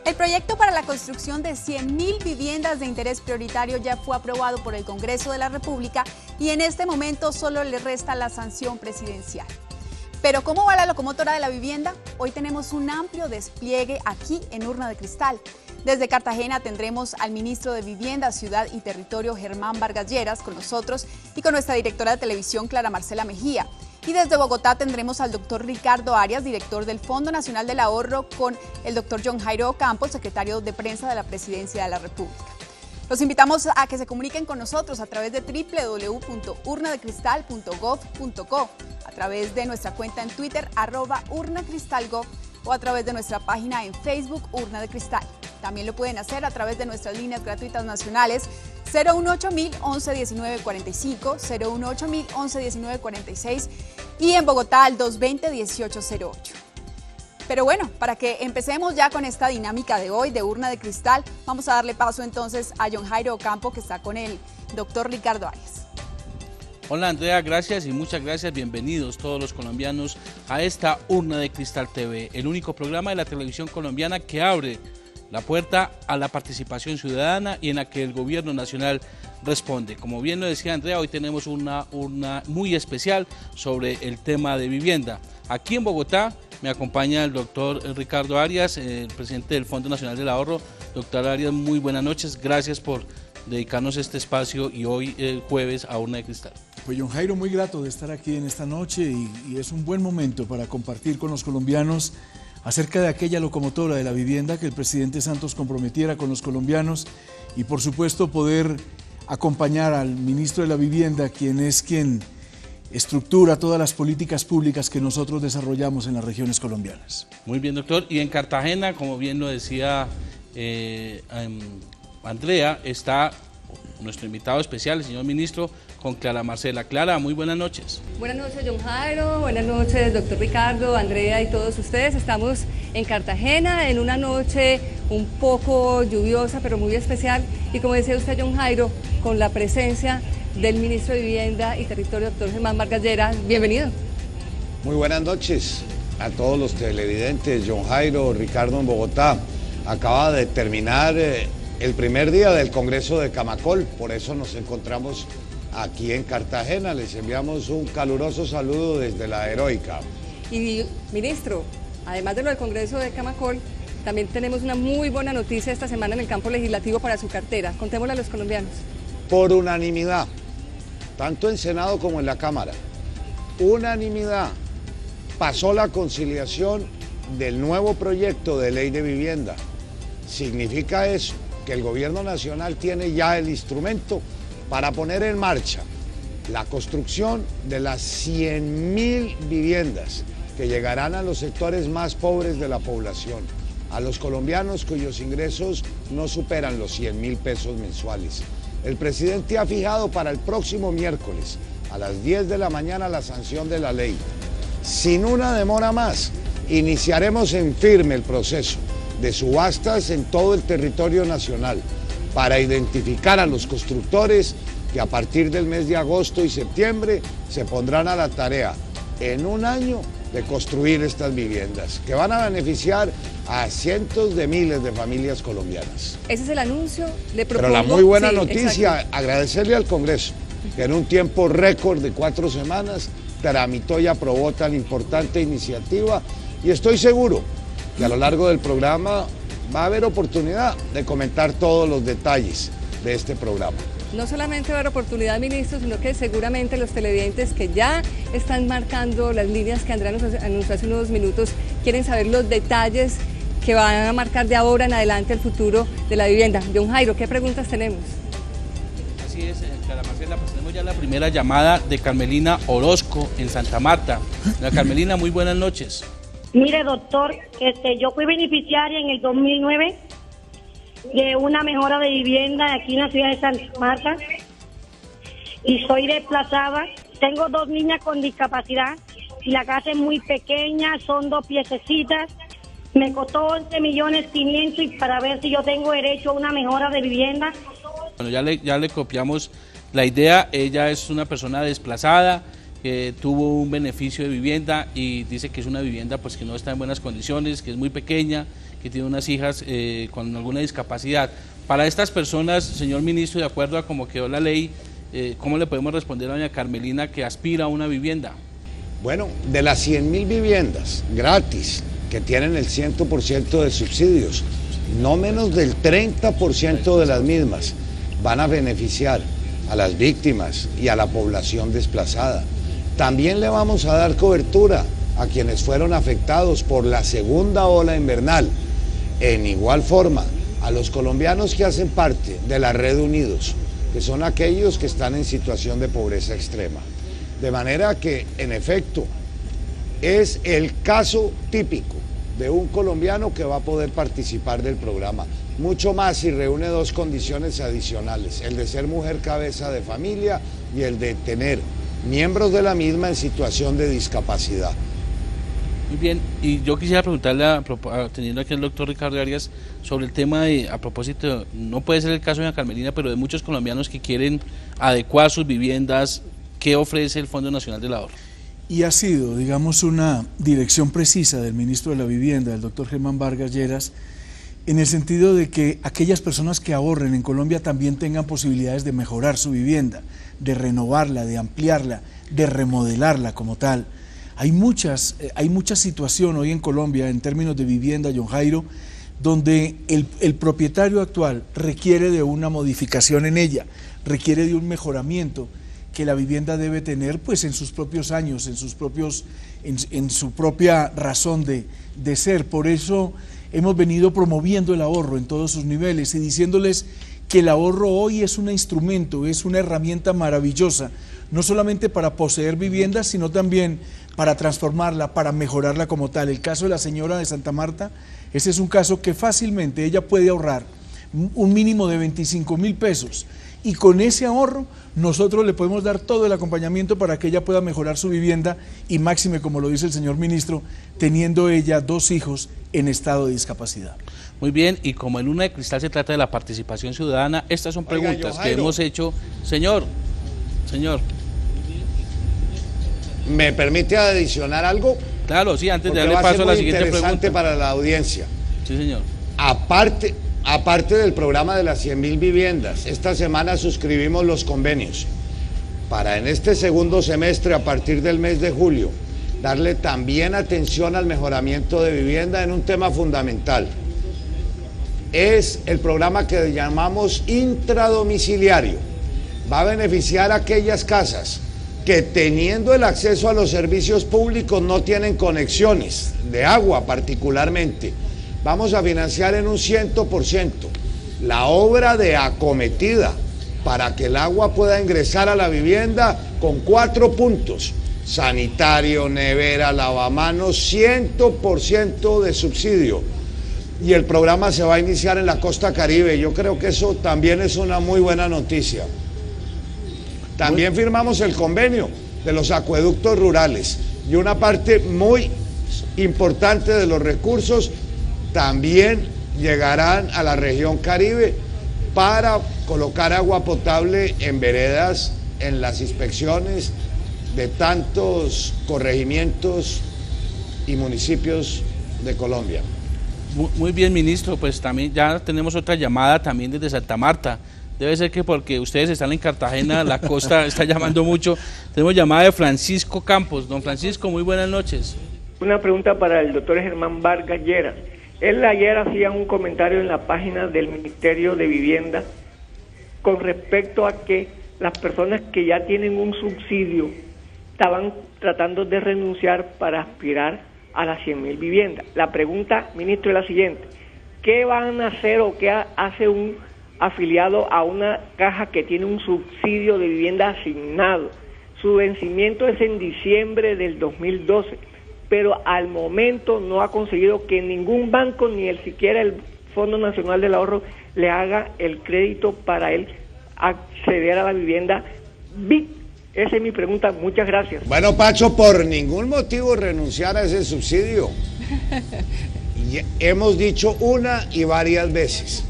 El proyecto para la construcción de 100.000 viviendas de interés prioritario ya fue aprobado por el Congreso de la República y en este momento solo le resta la sanción presidencial. Pero ¿cómo va la locomotora de la vivienda? Hoy tenemos un amplio despliegue aquí en Urna de Cristal. Desde Cartagena tendremos al ministro de Vivienda, Ciudad y Territorio, Germán Vargas Lleras, con nosotros y con nuestra directora de televisión, Clara Marcela Mejía. Y desde Bogotá tendremos al doctor Ricardo Arias, director del Fondo Nacional del Ahorro, con el doctor John Jairo Ocampo, secretario de Prensa de la Presidencia de la República. Los invitamos a que se comuniquen con nosotros a través de www.urnadecristal.gov.co, a través de nuestra cuenta en Twitter, @urnacristalgov, o a través de nuestra página en Facebook, Urna de Cristal. También lo pueden hacer a través de nuestras líneas gratuitas nacionales 018.000 111945, 018.000 111946 y en Bogotá al 220-1808. Pero bueno, para que empecemos ya con esta dinámica de hoy de Urna de Cristal, vamos a darle paso entonces a John Jairo Ocampo, que está con el doctor Ricardo Arias. Hola Andrea, gracias y muchas gracias, bienvenidos todos los colombianos a esta Urna de Cristal TV, el único programa de la televisión colombiana que abre la puerta a la participación ciudadana y en la que el gobierno nacional responde. Como bien lo decía Andrea, hoy tenemos una urna muy especial sobre el tema de vivienda. Aquí en Bogotá me acompaña el doctor Ricardo Arias, el presidente del Fondo Nacional del Ahorro. Doctor Arias, muy buenas noches, gracias por dedicarnos este espacio y hoy jueves a Urna de Cristal. Pues John Jairo, muy grato de estar aquí en esta noche y es un buen momento para compartir con los colombianos acerca de aquella locomotora de la vivienda que el presidente Santos comprometiera con los colombianos y por supuesto poder acompañar al ministro de la Vivienda, quien estructura todas las políticas públicas que nosotros desarrollamos en las regiones colombianas. Muy bien, doctor. Y en Cartagena, como bien lo decía Andrea, está nuestro invitado especial, el señor ministro, con Clara Marcela. Clara, muy buenas noches. Buenas noches, John Jairo, buenas noches, doctor Ricardo, Andrea y todos ustedes. Estamos en Cartagena en una noche un poco lluviosa, pero muy especial. Y como decía usted, John Jairo, con la presencia del ministro de Vivienda y Territorio, doctor Germán Vargas Lleras. Bienvenido. Muy buenas noches a todos los televidentes. John Jairo, Ricardo en Bogotá. Acaba de terminar el primer día del Congreso de Camacol, por eso nos encontramos aquí en Cartagena. Les enviamos un caluroso saludo desde la Heroica. Y ministro, además de lo del Congreso de Camacol, también tenemos una muy buena noticia esta semana en el campo legislativo para su cartera. Contémosle a los colombianos. Por unanimidad, tanto en Senado como en la Cámara, unanimidad, pasó la conciliación del nuevo proyecto de ley de vivienda. Significa eso, que el gobierno nacional tiene ya el instrumento para poner en marcha la construcción de las 100.000 viviendas que llegarán a los sectores más pobres de la población, a los colombianos cuyos ingresos no superan los 100.000 pesos mensuales. El presidente ha fijado para el próximo miércoles a las 10 de la mañana la sanción de la ley. Sin una demora más, iniciaremos en firme el proceso de subastas en todo el territorio nacional para identificar a los constructores que a partir del mes de agosto y septiembre se pondrán a la tarea en un año de construir estas viviendas que van a beneficiar a cientos de miles de familias colombianas. Ese es el anuncio. Le propongo, pero la muy buena sí, noticia, exacto, agradecerle al Congreso que en un tiempo récord de 4 semanas tramitó y aprobó tan importante iniciativa y estoy seguro que a lo largo del programa va a haber oportunidad de comentar todos los detalles de este programa. No solamente va a haber oportunidad, ministro, sino que seguramente los televidentes que ya están marcando las líneas que Andrea nos anunció hace unos minutos, quieren saber los detalles que van a marcar de ahora en adelante el futuro de la vivienda. John Jairo, ¿qué preguntas tenemos? Así es, Clara Marcela, pues tenemos ya la primera llamada de Carmelina Orozco en Santa Marta. Doña Carmelina, muy buenas noches. Mire, doctor, yo fui beneficiaria en el 2009 de una mejora de vivienda aquí en la ciudad de Santa Marta y soy desplazada. Tengo 2 niñas con discapacidad y la casa es muy pequeña, son 2 piececitas. Me costó 11.500.000 y para ver si yo tengo derecho a una mejora de vivienda. Bueno, ya le copiamos la idea. Ella es una persona desplazada que tuvo un beneficio de vivienda y dice que es una vivienda pues que no está en buenas condiciones, que es muy pequeña, que tiene unas hijas con alguna discapacidad. Para estas personas, señor ministro, de acuerdo a cómo quedó la ley, ¿cómo le podemos responder a doña Carmelina que aspira a una vivienda? Bueno, de las 100.000 viviendas gratis que tienen el 100% de subsidios, no menos del 30% de las mismas van a beneficiar a las víctimas y a la población desplazada. También le vamos a dar cobertura a quienes fueron afectados por la segunda ola invernal. En igual forma, a los colombianos que hacen parte de la Red Unidos, que son aquellos que están en situación de pobreza extrema. De manera que, en efecto, es el caso típico de un colombiano que va a poder participar del programa. Mucho más si reúne dos condiciones adicionales, el de ser mujer cabeza de familia y el de tener miembros de la misma en situación de discapacidad. Muy bien, y yo quisiera preguntarle, teniendo aquí al doctor Ricardo Arias, sobre el tema de, a propósito, no puede ser el caso de doña Carmelina, pero de muchos colombianos que quieren adecuar sus viviendas, ¿qué ofrece el Fondo Nacional del Ahorro? Y ha sido, digamos, una dirección precisa del ministro de la Vivienda, el doctor Germán Vargas Lleras, en el sentido de que aquellas personas que ahorren en Colombia también tengan posibilidades de mejorar su vivienda, de renovarla, de ampliarla, de remodelarla como tal. Hay mucha situación hoy en Colombia en términos de vivienda, John Jairo, donde el propietario actual requiere de una modificación en ella, requiere de un mejoramiento que la vivienda debe tener pues en sus propios años, en su propia razón de ser. Por eso hemos venido promoviendo el ahorro en todos sus niveles y diciéndoles que el ahorro hoy es un instrumento, es una herramienta maravillosa, no solamente para poseer viviendas, sino también para transformarla, para mejorarla como tal. El caso de la señora de Santa Marta, ese es un caso que fácilmente ella puede ahorrar un mínimo de 25.000 pesos y con ese ahorro nosotros le podemos dar todo el acompañamiento para que ella pueda mejorar su vivienda y máxime, como lo dice el señor ministro, teniendo ella 2 hijos en estado de discapacidad. Muy bien, y como en Luna de Cristal se trata de la participación ciudadana, estas son preguntas que hemos hecho. Señor. ¿Me permite adicionar algo? Claro, sí, antes de Porque darle paso a la siguiente pregunta. interesante para la audiencia. Sí, señor. Aparte del programa de las 100.000 viviendas, esta semana suscribimos los convenios para en este segundo semestre, a partir del mes de julio, darle también atención al mejoramiento de vivienda en un tema fundamental. Es el programa que llamamos intradomiciliario. Va a beneficiar a aquellas casas que, teniendo el acceso a los servicios públicos, no tienen conexiones de agua particularmente. Vamos a financiar en un 100% la obra de acometida para que el agua pueda ingresar a la vivienda con 4 puntos: sanitario, nevera, lavamanos, 100% de subsidio. Y el programa se va a iniciar en la costa Caribe. Yo creo que eso también es una muy buena noticia. También firmamos el convenio de los acueductos rurales y una parte muy importante de los recursos también llegarán a la región Caribe para colocar agua potable en veredas, en las inspecciones de tantos corregimientos y municipios de Colombia. Muy bien, ministro, pues también ya tenemos otra llamada también desde Santa Marta. Debe ser que porque ustedes están en Cartagena, la costa está llamando mucho. Tenemos llamada de Francisco Campos. Don Francisco, muy buenas noches. Una pregunta para el doctor Germán Vargas Lleras. Él ayer hacía un comentario en la página del Ministerio de Vivienda con respecto a que las personas que ya tienen un subsidio estaban tratando de renunciar para aspirar a las 100.000 viviendas. La pregunta, ministro, es la siguiente: ¿qué van a hacer o qué hace un afiliado a una caja que tiene un subsidio de vivienda asignado? Su vencimiento es en diciembre del 2012, pero al momento no ha conseguido que ningún banco, ni siquiera el Fondo Nacional del Ahorro, le haga el crédito para él acceder a la vivienda BIC. Esa es mi pregunta. Muchas gracias. Bueno, Pacho, por ningún motivo renunciar a ese subsidio. Y hemos dicho una y varias veces: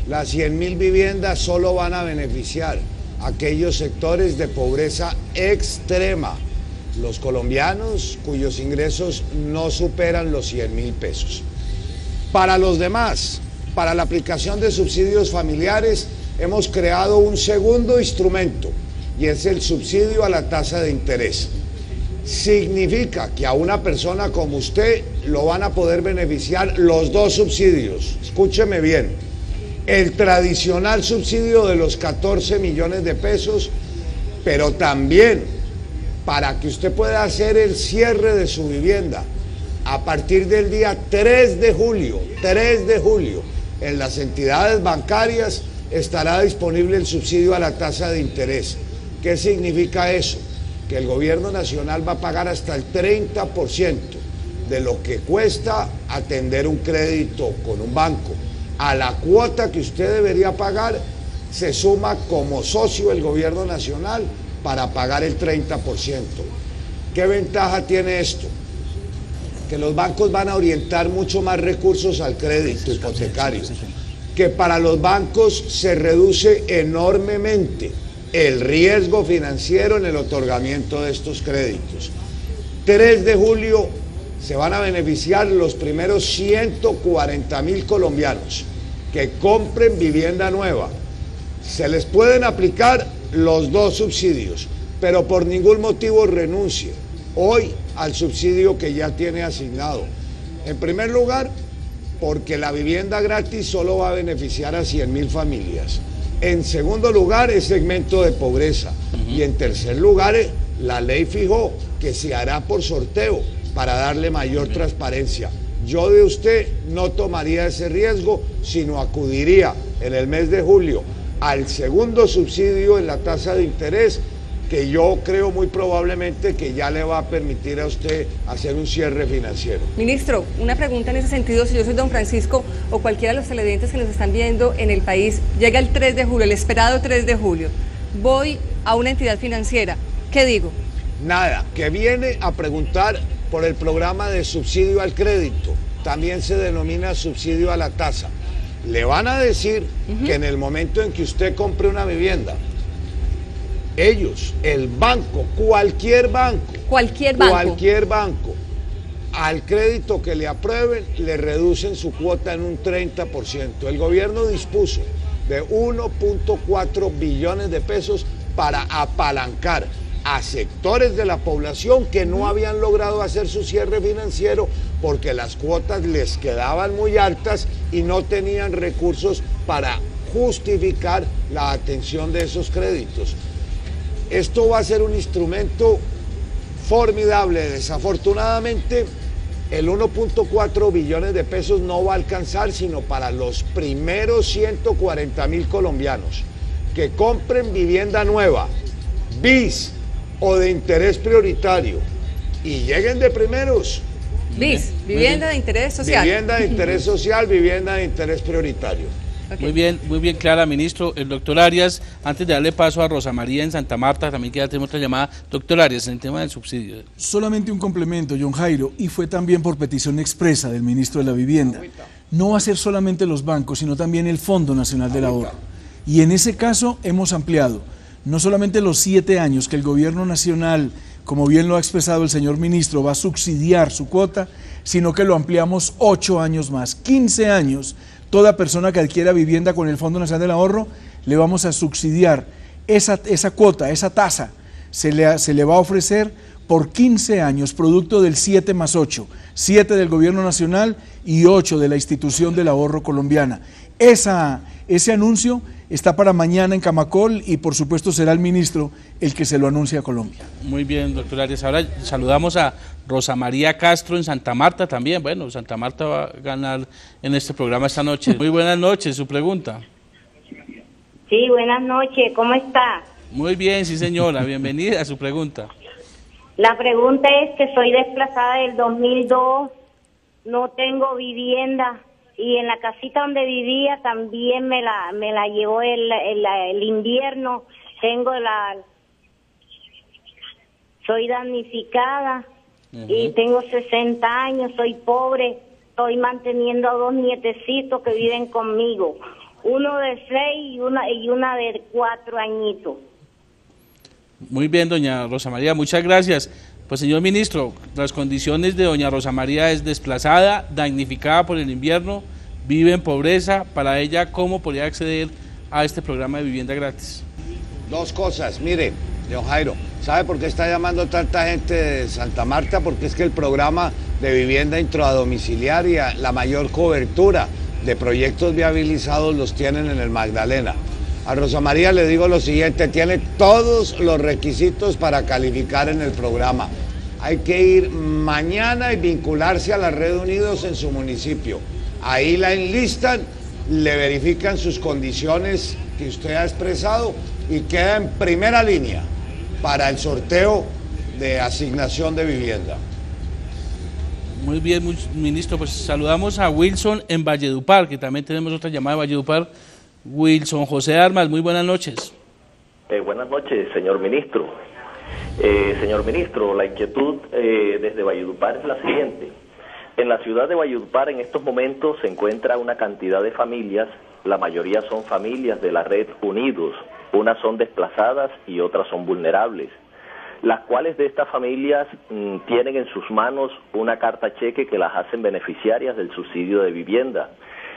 las 100.000 viviendas solo van a beneficiar a aquellos sectores de pobreza extrema, los colombianos cuyos ingresos no superan los 100.000 pesos. Para los demás, para la aplicación de subsidios familiares, hemos creado un segundo instrumento y es el subsidio a la tasa de interés. Significa que a una persona como usted lo van a poder beneficiar los dos subsidios. Escúcheme bien, el tradicional subsidio de los 14 millones de pesos, pero también para que usted pueda hacer el cierre de su vivienda a partir del día 3 de julio, en las entidades bancarias estará disponible el subsidio a la tasa de interés. ¿Qué significa eso? Que el gobierno nacional va a pagar hasta el 30% de lo que cuesta atender un crédito con un banco. A la cuota que usted debería pagar se suma como socio el gobierno nacional para pagar el 30%. ¿Qué ventaja tiene esto? Que los bancos van a orientar mucho más recursos al crédito hipotecario, que para los bancos se reduce enormemente el riesgo financiero en el otorgamiento de estos créditos. 3 de julio se van a beneficiar los primeros 140.000 colombianos que compren vivienda nueva. Se les pueden aplicar los dos subsidios, pero por ningún motivo renuncie hoy al subsidio que ya tiene asignado. En primer lugar, porque la vivienda gratis solo va a beneficiar a 100.000 familias. En segundo lugar, es segmento de pobreza. Y en tercer lugar, la ley fijó que se hará por sorteo para darle mayor transparencia. Yo de usted no tomaría ese riesgo, sino acudiría en el mes de julio al segundo subsidio en la tasa de interés, que yo creo muy probablemente que ya le va a permitir a usted hacer un cierre financiero. Ministro, una pregunta en ese sentido, si yo soy don Francisco o cualquiera de los televidentes que nos están viendo en el país, llega el 3 de julio, el esperado 3 de julio, voy a una entidad financiera, ¿qué digo? Nada, que viene a preguntar por el programa de subsidio al crédito, también se denomina subsidio a la tasa. Le van a decir que en el momento en que usted compre una vivienda, ellos, el banco, cualquier banco, al crédito que le aprueben, le reducen su cuota en un 30%. El gobierno dispuso de 1.4 billones de pesos para apalancar a sectores de la población que no habían logrado hacer su cierre financiero porque las cuotas les quedaban muy altas y no tenían recursos para justificar la atención de esos créditos. Esto va a ser un instrumento formidable. Desafortunadamente, el 1.4 billones de pesos no va a alcanzar sino para los primeros 140.000 colombianos que compren vivienda nueva, BIS o de interés prioritario y lleguen de primeros. BIS, vivienda de interés social. Vivienda de interés social, vivienda de interés prioritario. Okay. Muy bien clara, ministro. El doctor Arias, antes de darle paso a Rosa María en Santa Marta, también que ya tenemos otra llamada. Doctor Arias, en el tema del subsidio. Solamente un complemento, John Jairo, y fue también por petición expresa del ministro de la Vivienda. No va a ser solamente los bancos, sino también el Fondo Nacional del Ahorro. Y en ese caso hemos ampliado no solamente los 7 años que el gobierno nacional, como bien lo ha expresado el señor ministro, va a subsidiar su cuota, sino que lo ampliamos 8 años más, 15 años. Toda persona que adquiera vivienda con el Fondo Nacional del Ahorro, le vamos a subsidiar esa cuota, esa tasa, se le va a ofrecer por 15 años, producto del 7 más 8, 7 del gobierno nacional y 8 de la institución del ahorro colombiana. Ese anuncio está para mañana en Camacol y por supuesto será el ministro el que se lo anuncie a Colombia. Muy bien, doctor Arias. Ahora saludamos a Rosa María Castro en Santa Marta también. Bueno, Santa Marta va a ganar en este programa esta noche. Muy buenas noches, su pregunta. Sí, buenas noches, ¿cómo está? Muy bien, sí señora, bienvenida a su pregunta. La pregunta es que soy desplazada del 2002, no tengo vivienda y en la casita donde vivía también me la llevó el invierno. Soy damnificada y tengo 60 años, soy pobre, estoy manteniendo a 2 nietecitos que viven conmigo, uno de 6 y una de 4 añitos. Muy bien, doña Rosa María, muchas gracias. Pues señor ministro, las condiciones de doña Rosa María es desplazada, damnificada por el invierno, vive en pobreza. Para ella, ¿cómo podría acceder a este programa de vivienda gratis? Dos cosas, mire, don Jairo, ¿sabe por qué está llamando tanta gente de Santa Marta? Porque es que el programa de vivienda intradomiciliaria, la mayor cobertura de proyectos viabilizados los tienen en el Magdalena. A Rosa María le digo lo siguiente, tiene todos los requisitos para calificar en el programa. Hay que ir mañana y vincularse a la Red Unidos en su municipio. Ahí la enlistan, le verifican sus condiciones que usted ha expresado y queda en primera línea para el sorteo de asignación de vivienda. Muy bien, ministro, pues saludamos a Wilson en Valledupar, que también tenemos otra llamada de Valledupar. Wilson José Armas, muy buenas noches. Buenas noches, señor ministro. Señor ministro, la inquietud desde Valledupar es la siguiente. En la ciudad de Valledupar en estos momentos se encuentra una cantidad de familias, la mayoría son familias de la Red Unidos, unas son desplazadas y otras son vulnerables, las cuales de estas familias tienen en sus manos una carta cheque que las hacen beneficiarias del subsidio de vivienda.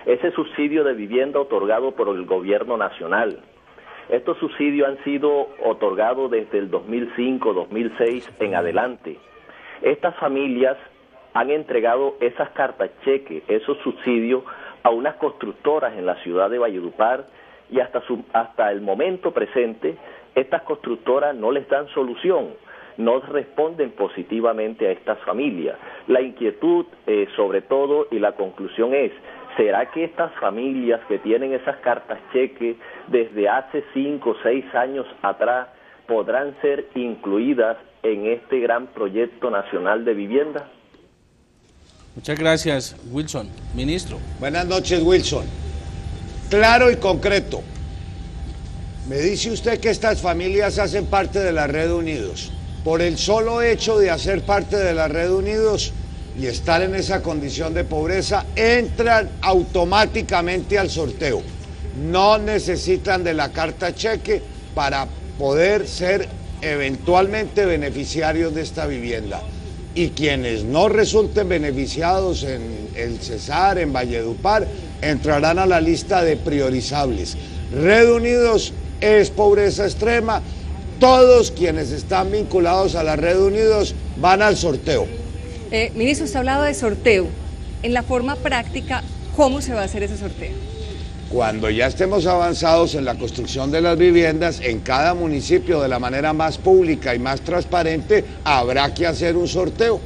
Ese subsidio de vivienda otorgado por el gobierno nacional. Estos subsidios han sido otorgados desde el 2005, 2006 en adelante. Estas familias han entregado esas cartas cheque, esos subsidios, a unas constructoras en la ciudad de Valledupar y hasta el momento presente, estas constructoras no les dan solución, no responden positivamente a estas familias. La inquietud, sobre todo, y la conclusión es, ¿será que estas familias que tienen esas cartas cheque desde hace 5 o 6 años atrás podrán ser incluidas en este gran proyecto nacional de vivienda? Muchas gracias, Wilson. Ministro. Buenas noches, Wilson. Claro y concreto. Me dice usted que estas familias hacen parte de la Red Unidos. Por el solo hecho de hacer parte de la Red Unidos y estar en esa condición de pobreza, entran automáticamente al sorteo. No necesitan de la carta cheque para poder ser eventualmente beneficiarios de esta vivienda. Y quienes no resulten beneficiados en el Cesar, en Valledupar, entrarán a la lista de priorizables. Red Unidos es pobreza extrema. Todos quienes están vinculados a la Red Unidos van al sorteo. Ministro, usted ha hablado de sorteo. En la forma práctica, ¿cómo se va a hacer ese sorteo? Cuando ya estemos avanzados en la construcción de las viviendas, en cada municipio de la manera más pública y más transparente, habrá que hacer un sorteo.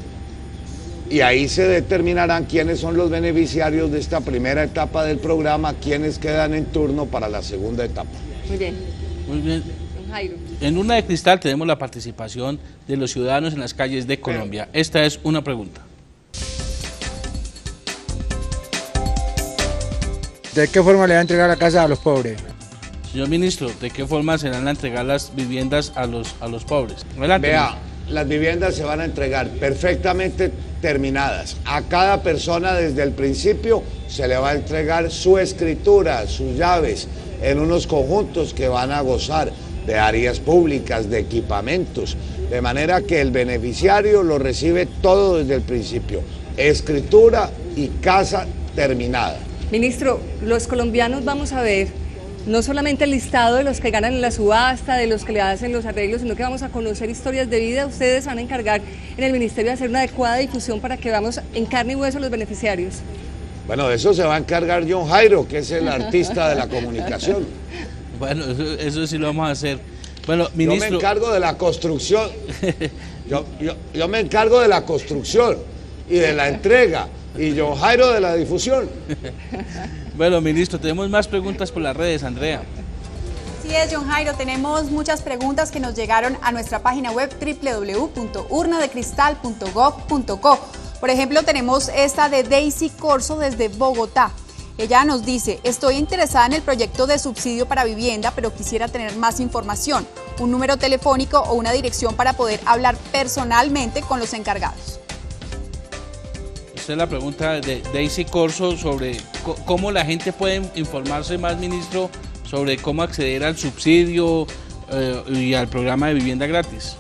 Y ahí se determinarán quiénes son los beneficiarios de esta primera etapa del programa, quiénes quedan en turno para la segunda etapa. Muy bien. Muy bien. Don Jairo. En Urna de Cristal tenemos la participación de los ciudadanos en las calles de Colombia. Esta es una pregunta. ¿De qué forma le va a entregar la casa a los pobres? Señor ministro, ¿de qué forma se van a entregar las viviendas a los pobres? Adelante. Vea, las viviendas se van a entregar perfectamente terminadas. A cada persona desde el principio se le va a entregar su escritura, sus llaves, en unos conjuntos que van a gozar de áreas públicas, de equipamientos, de manera que el beneficiario lo recibe todo desde el principio. Escritura y casa terminada. Ministro, los colombianos vamos a ver no solamente el listado de los que ganan en la subasta, de los que le hacen los arreglos, sino que vamos a conocer historias de vida. Ustedes van a encargar en el ministerio de hacer una adecuada difusión para que veamos en carne y hueso a los beneficiarios. Bueno, de eso se va a encargar John Jairo, que es el artista de la comunicación. Bueno, eso sí lo vamos a hacer. Bueno, ministro... Yo me encargo de la construcción. Yo me encargo de la construcción y de la entrega. Y John Jairo de la difusión. Bueno, ministro, tenemos más preguntas por las redes, Andrea. Así es, John Jairo, tenemos muchas preguntas que nos llegaron a nuestra página web www.urnadecristal.gov.co. Por ejemplo, tenemos esta de Daisy Corso desde Bogotá. Ella nos dice, estoy interesada en el proyecto de subsidio para vivienda, pero quisiera tener más información, un número telefónico o una dirección para poder hablar personalmente con los encargados. Esta es la pregunta de Daisy Corso sobre cómo la gente puede informarse más, ministro, sobre cómo acceder al subsidio y al programa de vivienda gratis.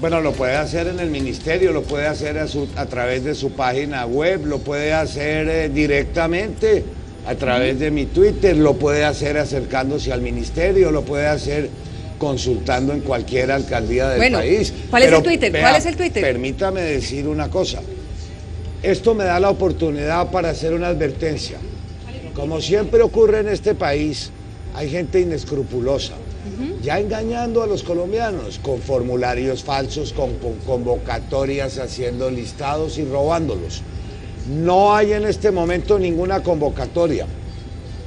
Bueno, lo puede hacer en el ministerio, lo puede hacer a través de su página web, lo puede hacer directamente a través de mi Twitter, lo puede hacer acercándose al ministerio, lo puede hacer consultando en cualquier alcaldía del país. ¿Cuál es el Twitter? ¿Cuál es el Twitter? Permítame decir una cosa. Esto me da la oportunidad para hacer una advertencia. Como siempre ocurre en este país, hay gente inescrupulosa, ya engañando a los colombianos con formularios falsos, con convocatorias, haciendo listados y robándolos. No hay en este momento ninguna convocatoria.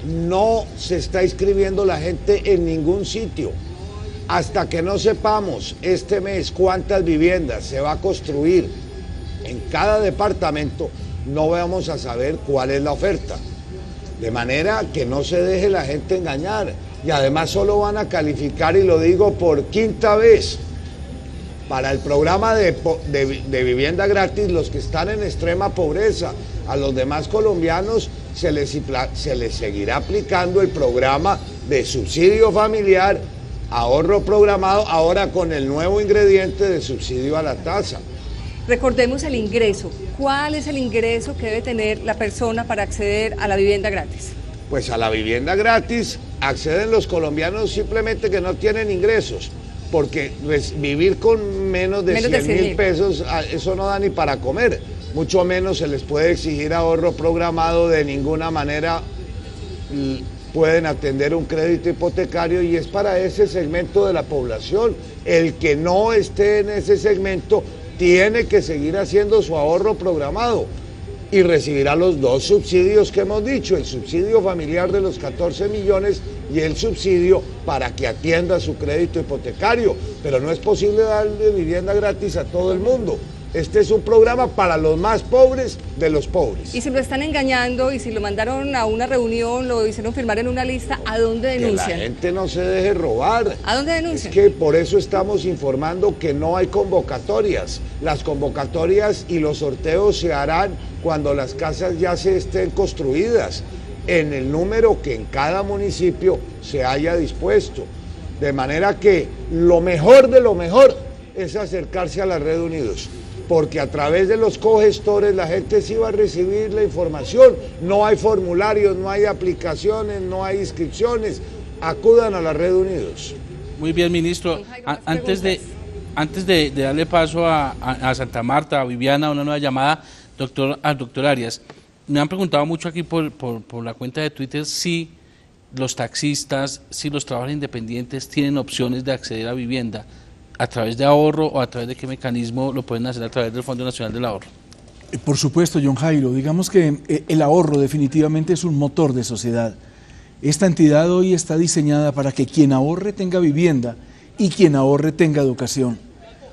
No se está inscribiendo la gente en ningún sitio. Hasta que no sepamos este mes cuántas viviendas se va a construir en cada departamento, no vamos a saber cuál es la oferta. De manera que no se deje la gente engañar. Y además solo van a calificar, y lo digo por quinta vez, para el programa de vivienda gratis los que están en extrema pobreza. A los demás colombianos se les seguirá aplicando el programa de subsidio familiar, ahorro programado, ahora con el nuevo ingrediente de subsidio a la tasa. Recordemos el ingreso. ¿Cuál es el ingreso que debe tener la persona para acceder a la vivienda gratis? Pues a la vivienda gratis acceden los colombianos simplemente que no tienen ingresos, porque vivir con menos de 100.000 pesos, eso no da ni para comer, mucho menos se les puede exigir ahorro programado, de ninguna manera pueden atender un crédito hipotecario, y es para ese segmento de la población. El que no esté en ese segmento tiene que seguir haciendo su ahorro programado y recibirá los dos subsidios que hemos dicho, el subsidio familiar de los 14 millones y el subsidio para que atienda su crédito hipotecario. Pero no es posible darle vivienda gratis a todo el mundo. Este es un programa para los más pobres de los pobres. Y si lo están engañando y si lo mandaron a una reunión, lo hicieron firmar en una lista, ¿a dónde denuncian? Que la gente no se deje robar. ¿A dónde denuncian? Es que por eso estamos informando que no hay convocatorias. Las convocatorias y los sorteos se harán cuando las casas ya se estén construidas, en el número que en cada municipio se haya dispuesto. De manera que lo mejor de lo mejor es acercarse a la Red Unidos, porque a través de los cogestores la gente sí va a recibir la información. No hay formularios, no hay aplicaciones, no hay inscripciones. Acudan a la Red Unidos. Muy bien, ministro. Antes de darle paso a Santa Marta, a Viviana, una nueva llamada, al doctor Arias, me han preguntado mucho aquí por la cuenta de Twitter si los taxistas, si los trabajadores independientes tienen opciones de acceder a vivienda. ¿A través de ahorro o a través de qué mecanismo lo pueden hacer a través del Fondo Nacional del Ahorro? Por supuesto, John Jairo, digamos que el ahorro definitivamente es un motor de sociedad. Esta entidad hoy está diseñada para que quien ahorre tenga vivienda y quien ahorre tenga educación.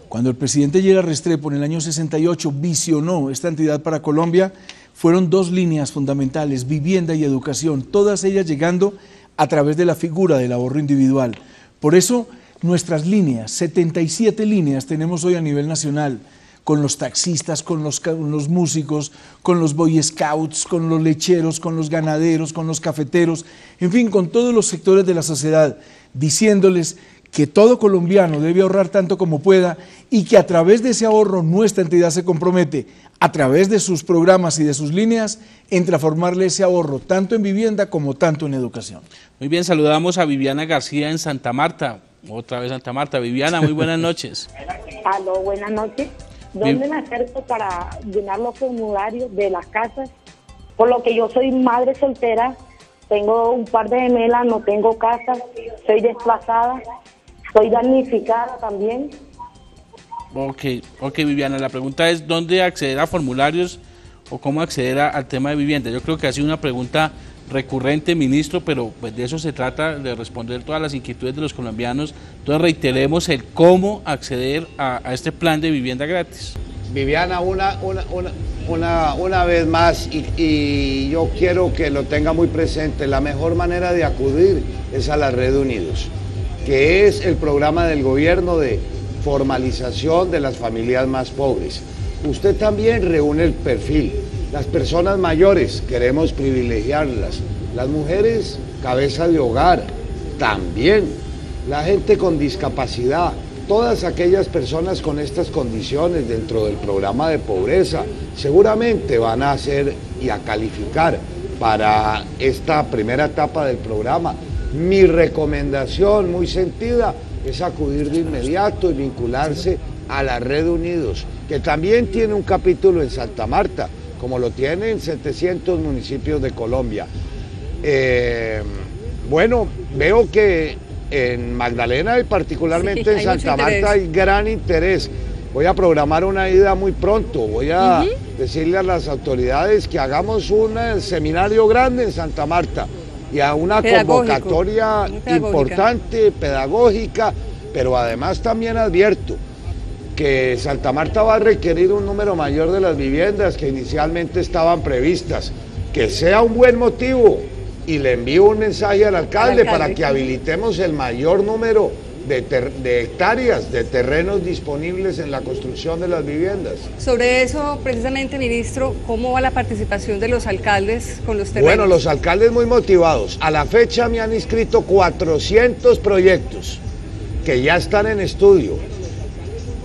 Cuando el presidente Lleras Restrepo en el año 68 visionó esta entidad para Colombia, fueron dos líneas fundamentales, vivienda y educación, todas ellas llegando a través de la figura del ahorro individual. Por eso, nuestras líneas, 77 líneas tenemos hoy a nivel nacional, con los taxistas, con los músicos, con los boy scouts, con los lecheros, con los ganaderos, con los cafeteros, en fin, con todos los sectores de la sociedad, diciéndoles que todo colombiano debe ahorrar tanto como pueda y que a través de ese ahorro nuestra entidad se compromete, a través de sus programas y de sus líneas, en transformarle ese ahorro tanto en vivienda como tanto en educación. Muy bien, saludamos a Viviana García en Santa Marta. Otra vez Santa Marta. Viviana, muy buenas noches. Aló, buenas noches. ¿Dónde me acerco para llenar los formularios de las casas? Por lo que yo soy madre soltera, tengo un par de gemelas, no tengo casa, soy desplazada, soy damnificada también. Ok, Viviana, la pregunta es ¿dónde acceder a formularios o cómo acceder al tema de vivienda? Yo creo que ha sido una pregunta recurrente, ministro, pero pues de eso se trata, de responder todas las inquietudes de los colombianos. Entonces reiteremos el cómo acceder a este plan de vivienda gratis. Viviana, una vez más, y yo quiero que lo tenga muy presente, la mejor manera de acudir es a la Red Unidos, que es el programa del gobierno de formalización de las familias más pobres. Usted también reúne el perfil. Las personas mayores queremos privilegiarlas, las mujeres cabeza de hogar también, la gente con discapacidad, todas aquellas personas con estas condiciones dentro del programa de pobreza, seguramente van a hacer y a calificar para esta primera etapa del programa. Mi recomendación muy sentida es acudir de inmediato y vincularse a la Red Unidos, que también tiene un capítulo en Santa Marta, como lo tiene en 700 municipios de Colombia. Bueno, veo que en Magdalena y particularmente en Santa Marta hay gran interés. Voy a programar una ida muy pronto, voy a decirle a las autoridades que hagamos un seminario grande en Santa Marta y a una convocatoria importante, pedagógica, pero además también advierto que Santa Marta va a requerir un número mayor de las viviendas que inicialmente estaban previstas, que sea un buen motivo, y le envío un mensaje al alcalde para que habilitemos el mayor número de hectáreas de terrenos disponibles en la construcción de las viviendas. Sobre eso, precisamente, ministro, ¿cómo va la participación de los alcaldes con los terrenos? Bueno, los alcaldes muy motivados. A la fecha me han inscrito 400 proyectos que ya están en estudio.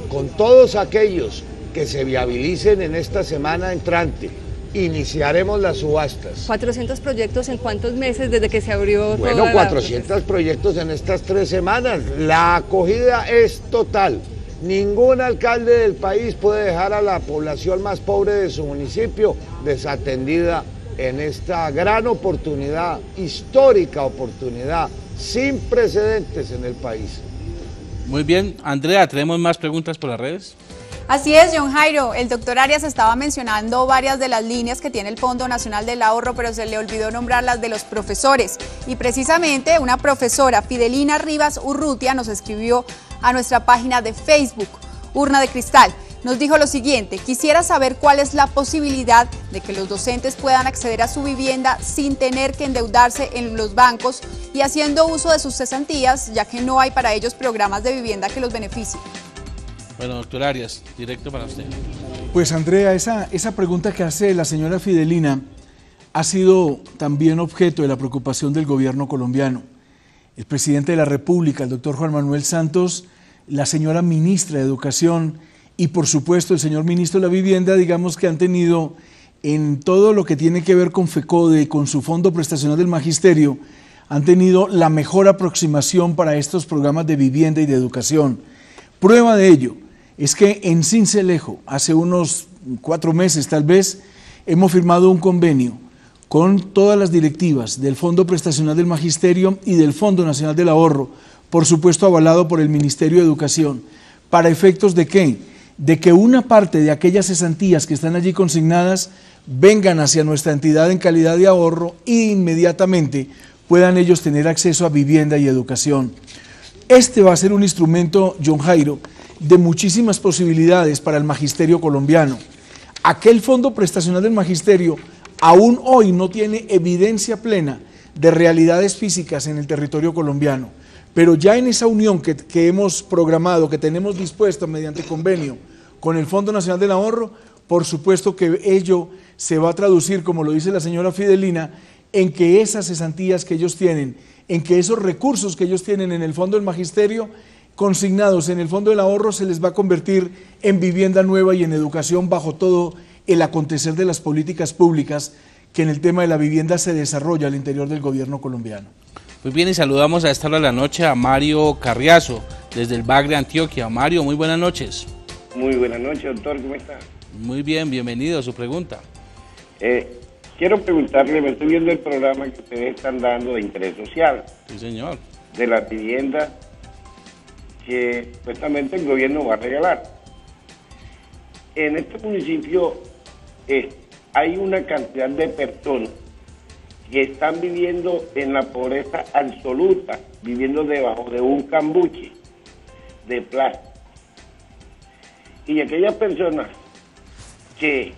Con todos aquellos que se viabilicen en esta semana entrante, iniciaremos las subastas. 400 proyectos en cuántos meses desde que se abrió. Bueno, 400 proyectos en estas 3 semanas. La acogida es total. Ningún alcalde del país puede dejar a la población más pobre de su municipio desatendida en esta gran oportunidad, histórica oportunidad, sin precedentes en el país. Muy bien, Andrea, ¿tenemos más preguntas por las redes? Así es, John Jairo. El doctor Arias estaba mencionando varias de las líneas que tiene el Fondo Nacional del Ahorro, pero se le olvidó nombrar las de los profesores. Y precisamente una profesora, Fidelina Rivas Urrutia, nos escribió a nuestra página de Facebook, Urna de Cristal. Nos dijo lo siguiente: quisiera saber cuál es la posibilidad de que los docentes puedan acceder a su vivienda sin tener que endeudarse en los bancos y haciendo uso de sus cesantías, ya que no hay para ellos programas de vivienda que los beneficien. Bueno, doctor Arias, directo para usted. Pues Andrea, esa pregunta que hace la señora Fidelina ha sido también objeto de la preocupación del gobierno colombiano. El presidente de la República, el doctor Juan Manuel Santos, la señora ministra de Educación y por supuesto el señor ministro de la Vivienda, digamos que han tenido en todo lo que tiene que ver con FECODE, con su Fondo Prestacional del Magisterio, han tenido la mejor aproximación para estos programas de vivienda y de educación. Prueba de ello es que en Sincelejo, hace unos 4 meses tal vez, hemos firmado un convenio con todas las directivas del Fondo Prestacional del Magisterio y del Fondo Nacional del Ahorro, por supuesto avalado por el Ministerio de Educación, ¿para efectos de qué? De que una parte de aquellas cesantías que están allí consignadas vengan hacia nuestra entidad en calidad de ahorro e inmediatamente puedan ellos tener acceso a vivienda y educación. Este va a ser un instrumento, John Jairo, de muchísimas posibilidades para el magisterio colombiano. Aquel Fondo Prestacional del Magisterio aún hoy no tiene evidencia plena de realidades físicas en el territorio colombiano, pero ya en esa unión que hemos programado, que tenemos dispuesto mediante convenio con el Fondo Nacional del Ahorro, por supuesto que ello se va a traducir, como lo dice la señora Fidelina, en que esas cesantías que ellos tienen, en que esos recursos que ellos tienen en el Fondo del Magisterio, consignados en el Fondo del Ahorro, se les va a convertir en vivienda nueva y en educación bajo todo el acontecer de las políticas públicas que en el tema de la vivienda se desarrolla al interior del gobierno colombiano. Muy bien, y saludamos a esta hora de la noche a Mario Carriazo, desde el Bagre, Antioquia. Mario, muy buenas noches. Muy buenas noches, doctor, ¿cómo está? Muy bien, bienvenido a su pregunta. Quiero preguntarle, me estoy viendo el programa que ustedes están dando de interés social. Sí, señor. De la vivienda que supuestamente el gobierno va a regalar. En este municipio hay una cantidad de personas que están viviendo en la pobreza absoluta, viviendo debajo de un cambuche de plástico. Y aquellas personas que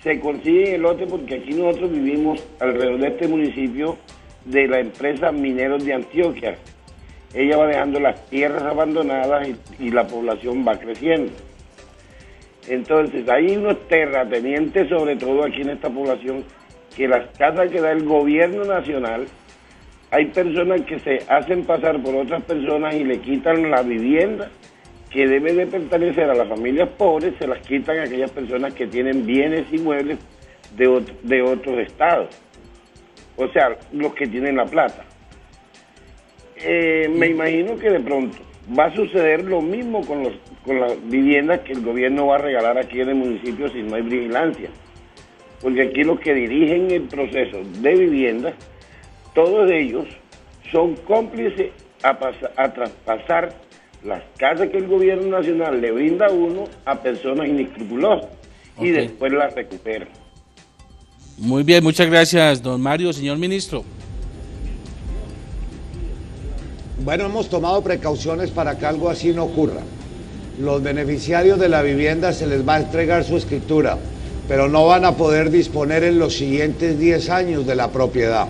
se consiguen el lote, porque aquí nosotros vivimos alrededor de este municipio de la empresa Mineros de Antioquia. Ella va dejando las tierras abandonadas y la población va creciendo. Entonces hay unos terratenientes, sobre todo aquí en esta población, que las casas que da el gobierno nacional, hay personas que se hacen pasar por otras personas y le quitan la vivienda que debe de pertenecer a las familias pobres se las quitan a aquellas personas que tienen bienes inmuebles de otros estados, o sea, los que tienen la plata. Me imagino que de pronto va a suceder lo mismo con las viviendas que el gobierno va a regalar aquí en el municipio si no hay vigilancia, porque aquí los que dirigen el proceso de vivienda, todos ellos son cómplices a traspasar las casas que el gobierno nacional le brinda a uno a personas inescrupulosas y después las recuperan. Muy bien, muchas gracias, don Mario. Señor ministro. Bueno, hemos tomado precauciones para que algo así no ocurra. Los beneficiarios de la vivienda se les va a entregar su escritura, pero no van a poder disponer en los siguientes 10 años de la propiedad.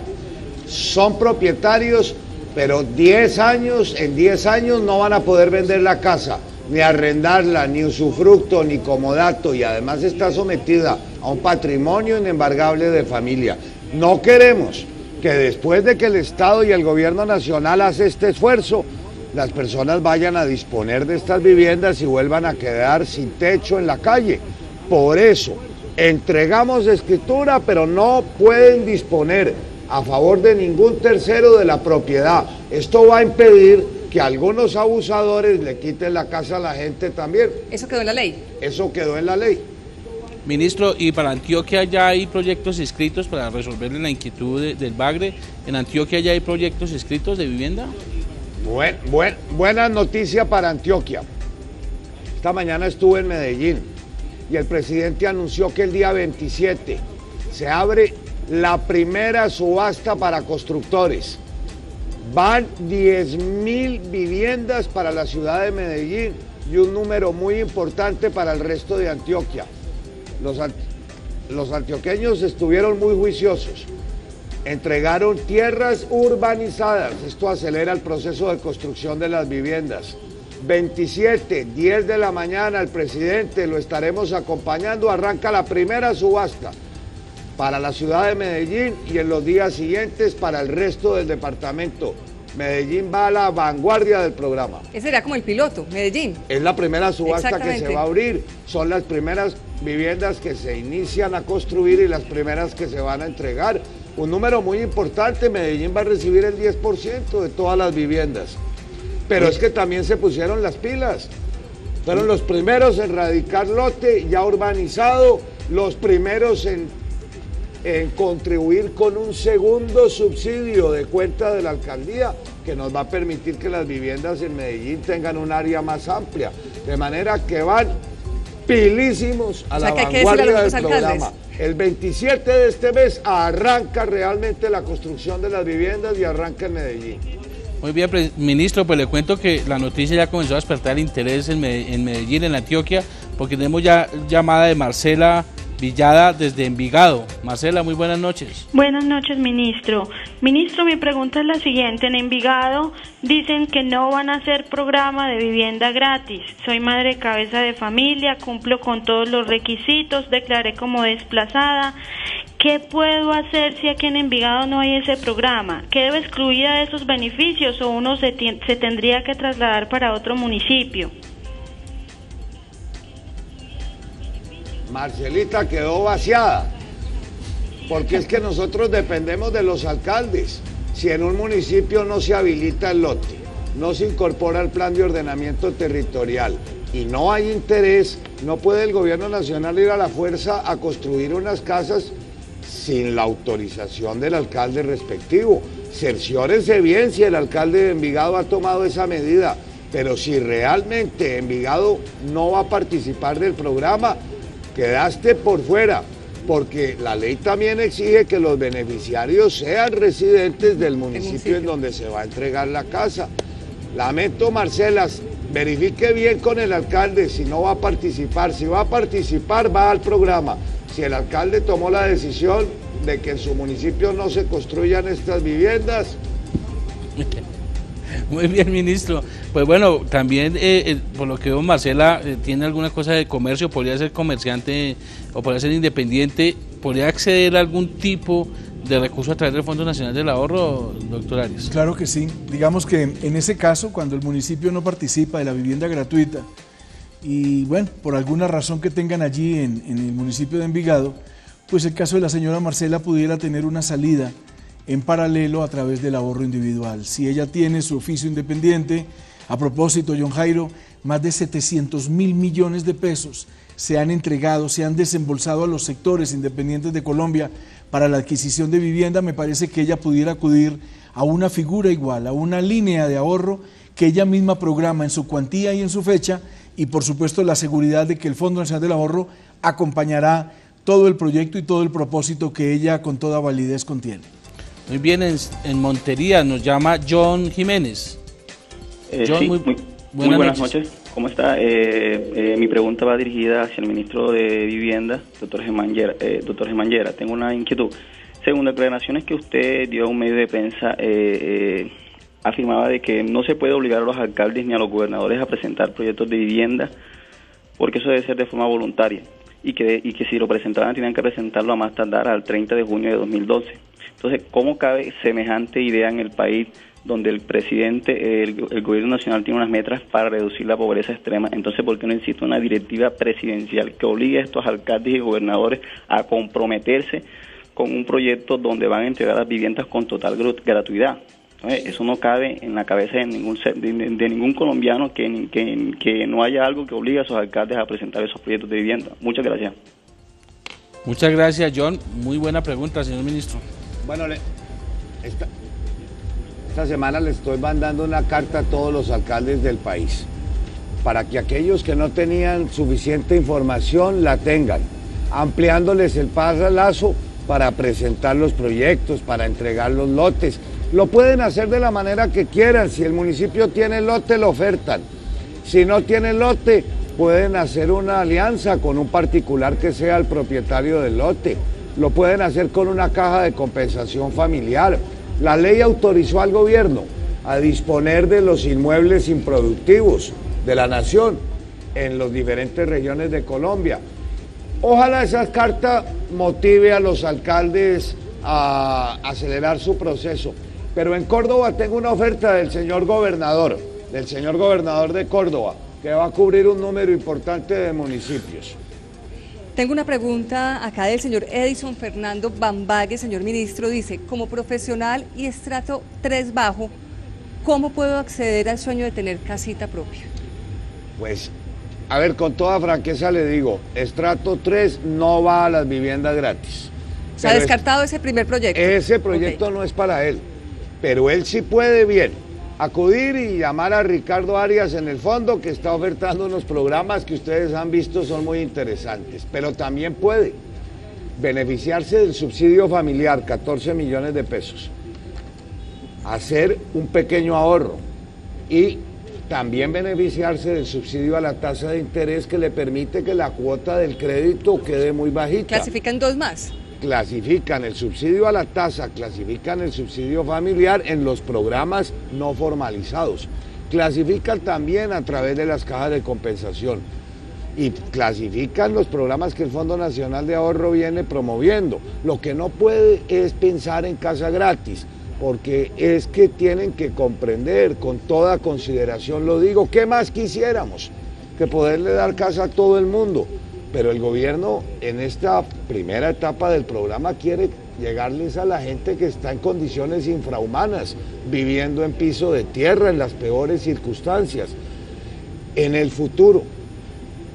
Son propietarios, pero en 10 años no van a poder vender la casa, ni arrendarla, ni usufructo, ni comodato, y además está sometida a un patrimonio inembargable de familia. No queremos que después de que el Estado y el gobierno nacional hace este esfuerzo, las personas vayan a disponer de estas viviendas y vuelvan a quedar sin techo en la calle. Por eso, entregamos escritura, pero no pueden disponer a favor de ningún tercero de la propiedad. Esto va a impedir que algunos abusadores le quiten la casa a la gente también. ¿Eso quedó en la ley? Eso quedó en la ley. Ministro, ¿y para Antioquia ya hay proyectos escritos para resolverle la inquietud del Bagre? ¿En Antioquia ya hay proyectos escritos de vivienda? Buena noticia para Antioquia. Esta mañana estuve en Medellín y el presidente anunció que el día 27 se abre la primera subasta para constructores. Van 10.000 viviendas para la ciudad de Medellín y un número muy importante para el resto de Antioquia. Los antioqueños estuvieron muy juiciosos. Entregaron tierras urbanizadas. Esto acelera el proceso de construcción de las viviendas. 27, 10 de la mañana, el presidente lo estaremos acompañando. Arranca la primera subasta para la ciudad de Medellín y en los días siguientes para el resto del departamento. Medellín va a la vanguardia del programa. Ese sería como el piloto, Medellín. Es la primera subasta que se va a abrir. Son las primeras viviendas que se inician a construir y las primeras que se van a entregar. Un número muy importante, Medellín va a recibir el 10% de todas las viviendas. Pero es que también se pusieron las pilas. Fueron los primeros en radicar lote ya urbanizado, los primeros en contribuir con un segundo subsidio de cuenta de la alcaldía que nos va a permitir que las viviendas en Medellín tengan un área más amplia, de manera que van pilísimos a la vanguardia del programa. El 27 de este mes arranca realmente la construcción de las viviendas y arranca en Medellín. Muy bien, ministro, pues le cuento que la noticia ya comenzó a despertar interés en Medellín, en Antioquia, porque tenemos ya llamada de Marcela Villada desde Envigado. Marcela, muy buenas noches. Buenas noches, ministro. Ministro, mi pregunta es la siguiente. En Envigado dicen que no van a hacer programa de vivienda gratis. Soy madre cabeza de familia, cumplo con todos los requisitos, declaré como desplazada. ¿Qué puedo hacer si aquí en Envigado no hay ese programa? ¿Quedo excluida de esos beneficios o uno se tendría que trasladar para otro municipio? Marcelita quedó vaciada, porque es que nosotros dependemos de los alcaldes. Si en un municipio no se habilita el lote, no se incorpora el plan de ordenamiento territorial y no hay interés, no puede el gobierno nacional ir a la fuerza a construir unas casas sin la autorización del alcalde respectivo. Cerciórense bien si el alcalde de Envigado ha tomado esa medida, pero si realmente Envigado no va a participar del programa, quedaste por fuera, porque la ley también exige que los beneficiarios sean residentes del municipio en donde se va a entregar la casa. Lamento, Marcela, verifique bien con el alcalde si no va a participar. Si va a participar, va al programa. Si el alcalde tomó la decisión de que en su municipio no se construyan estas viviendas. Muy bien, ministro. Pues bueno, también por lo que veo, Marcela tiene alguna cosa de comercio, podría ser comerciante o podría ser independiente, podría acceder a algún tipo recursos a través del Fondo Nacional del Ahorro, doctor Arias. Claro que sí. Digamos que en ese caso, cuando el municipio no participa de la vivienda gratuita y bueno, por alguna razón que tengan allí en el municipio de Envigado, pues el caso de la señora Marcela pudiera tener una salida en paralelo a través del ahorro individual. Si ella tiene su oficio independiente, a propósito, John Jairo, más de 700.000 millones de pesos se han entregado, se han desembolsado a los sectores independientes de Colombia para la adquisición de vivienda. Me parece que ella pudiera acudir a una figura igual, a una línea de ahorro que ella misma programa en su cuantía y en su fecha, y por supuesto la seguridad de que el Fondo Nacional del Ahorro acompañará todo el proyecto y todo el propósito que ella con toda validez contiene. Muy bien, en Montería nos llama John Jiménez. John, sí, muy buenas noches. ¿Cómo está? Mi pregunta va dirigida hacia el ministro de Vivienda, doctor Germán Lleras. Tengo una inquietud. Según declaraciones que usted dio a un medio de prensa, afirmaba de que no se puede obligar a los alcaldes ni a los gobernadores a presentar proyectos de vivienda, porque eso debe ser de forma voluntaria, y que si lo presentaban tenían que presentarlo a más tardar al 30 de junio de 2012. Entonces, ¿cómo cabe semejante idea en el país donde el presidente, el gobierno nacional tiene unas metas para reducir la pobreza extrema? Entonces, ¿por qué no existe una directiva presidencial que obligue a estos alcaldes y gobernadores a comprometerse con un proyecto donde van a entregar las viviendas con total gratuidad? Eso no cabe en la cabeza de ningún colombiano, que no haya algo que obligue a esos alcaldes a presentar esos proyectos de vivienda. Muchas gracias. Muchas gracias, John. Muy buena pregunta, señor ministro. Bueno, esta semana le estoy mandando una carta a todos los alcaldes del país para que aquellos que no tenían suficiente información la tengan, ampliándoles el paso para presentar los proyectos, para entregar los lotes. Lo pueden hacer de la manera que quieran. Si el municipio tiene lote, lo ofertan. Si no tiene lote, pueden hacer una alianza con un particular que sea el propietario del lote. Lo pueden hacer con una caja de compensación familiar. La ley autorizó al gobierno a disponer de los inmuebles improductivos de la nación en las diferentes regiones de Colombia. Ojalá esa carta motive a los alcaldes a acelerar su proceso. Pero en Córdoba tengo una oferta del señor gobernador de Córdoba, que va a cubrir un número importante de municipios. Tengo una pregunta acá del señor Edison Fernando Bambague, señor ministro. Dice, como profesional y estrato 3 bajo, ¿cómo puedo acceder al sueño de tener casita propia? Pues, a ver, con toda franqueza le digo, estrato 3 no va a las viviendas gratis. ¿Se ha descartado ese primer proyecto? Ese proyecto no es para él, pero él sí puede bien acudir y llamar a Ricardo Arias en el fondo, que está ofertando unos programas que ustedes han visto, son muy interesantes, pero también puede beneficiarse del subsidio familiar, 14 millones de pesos, hacer un pequeño ahorro y también beneficiarse del subsidio a la tasa de interés, que le permite que la cuota del crédito quede muy bajita. ¿Clasifican 2 más? Clasifican el subsidio a la tasa, clasifican el subsidio familiar en los programas no formalizados, clasifican también a través de las cajas de compensación y clasifican los programas que el Fondo Nacional de Ahorro viene promoviendo. Lo que no puede es pensar en casa gratis, porque es que tienen que comprender, con toda consideración lo digo, ¿qué más quisiéramos? Que poderle dar casa a todo el mundo. Pero el gobierno en esta primera etapa del programa quiere llegarles a la gente que está en condiciones infrahumanas, viviendo en piso de tierra en las peores circunstancias. En el futuro,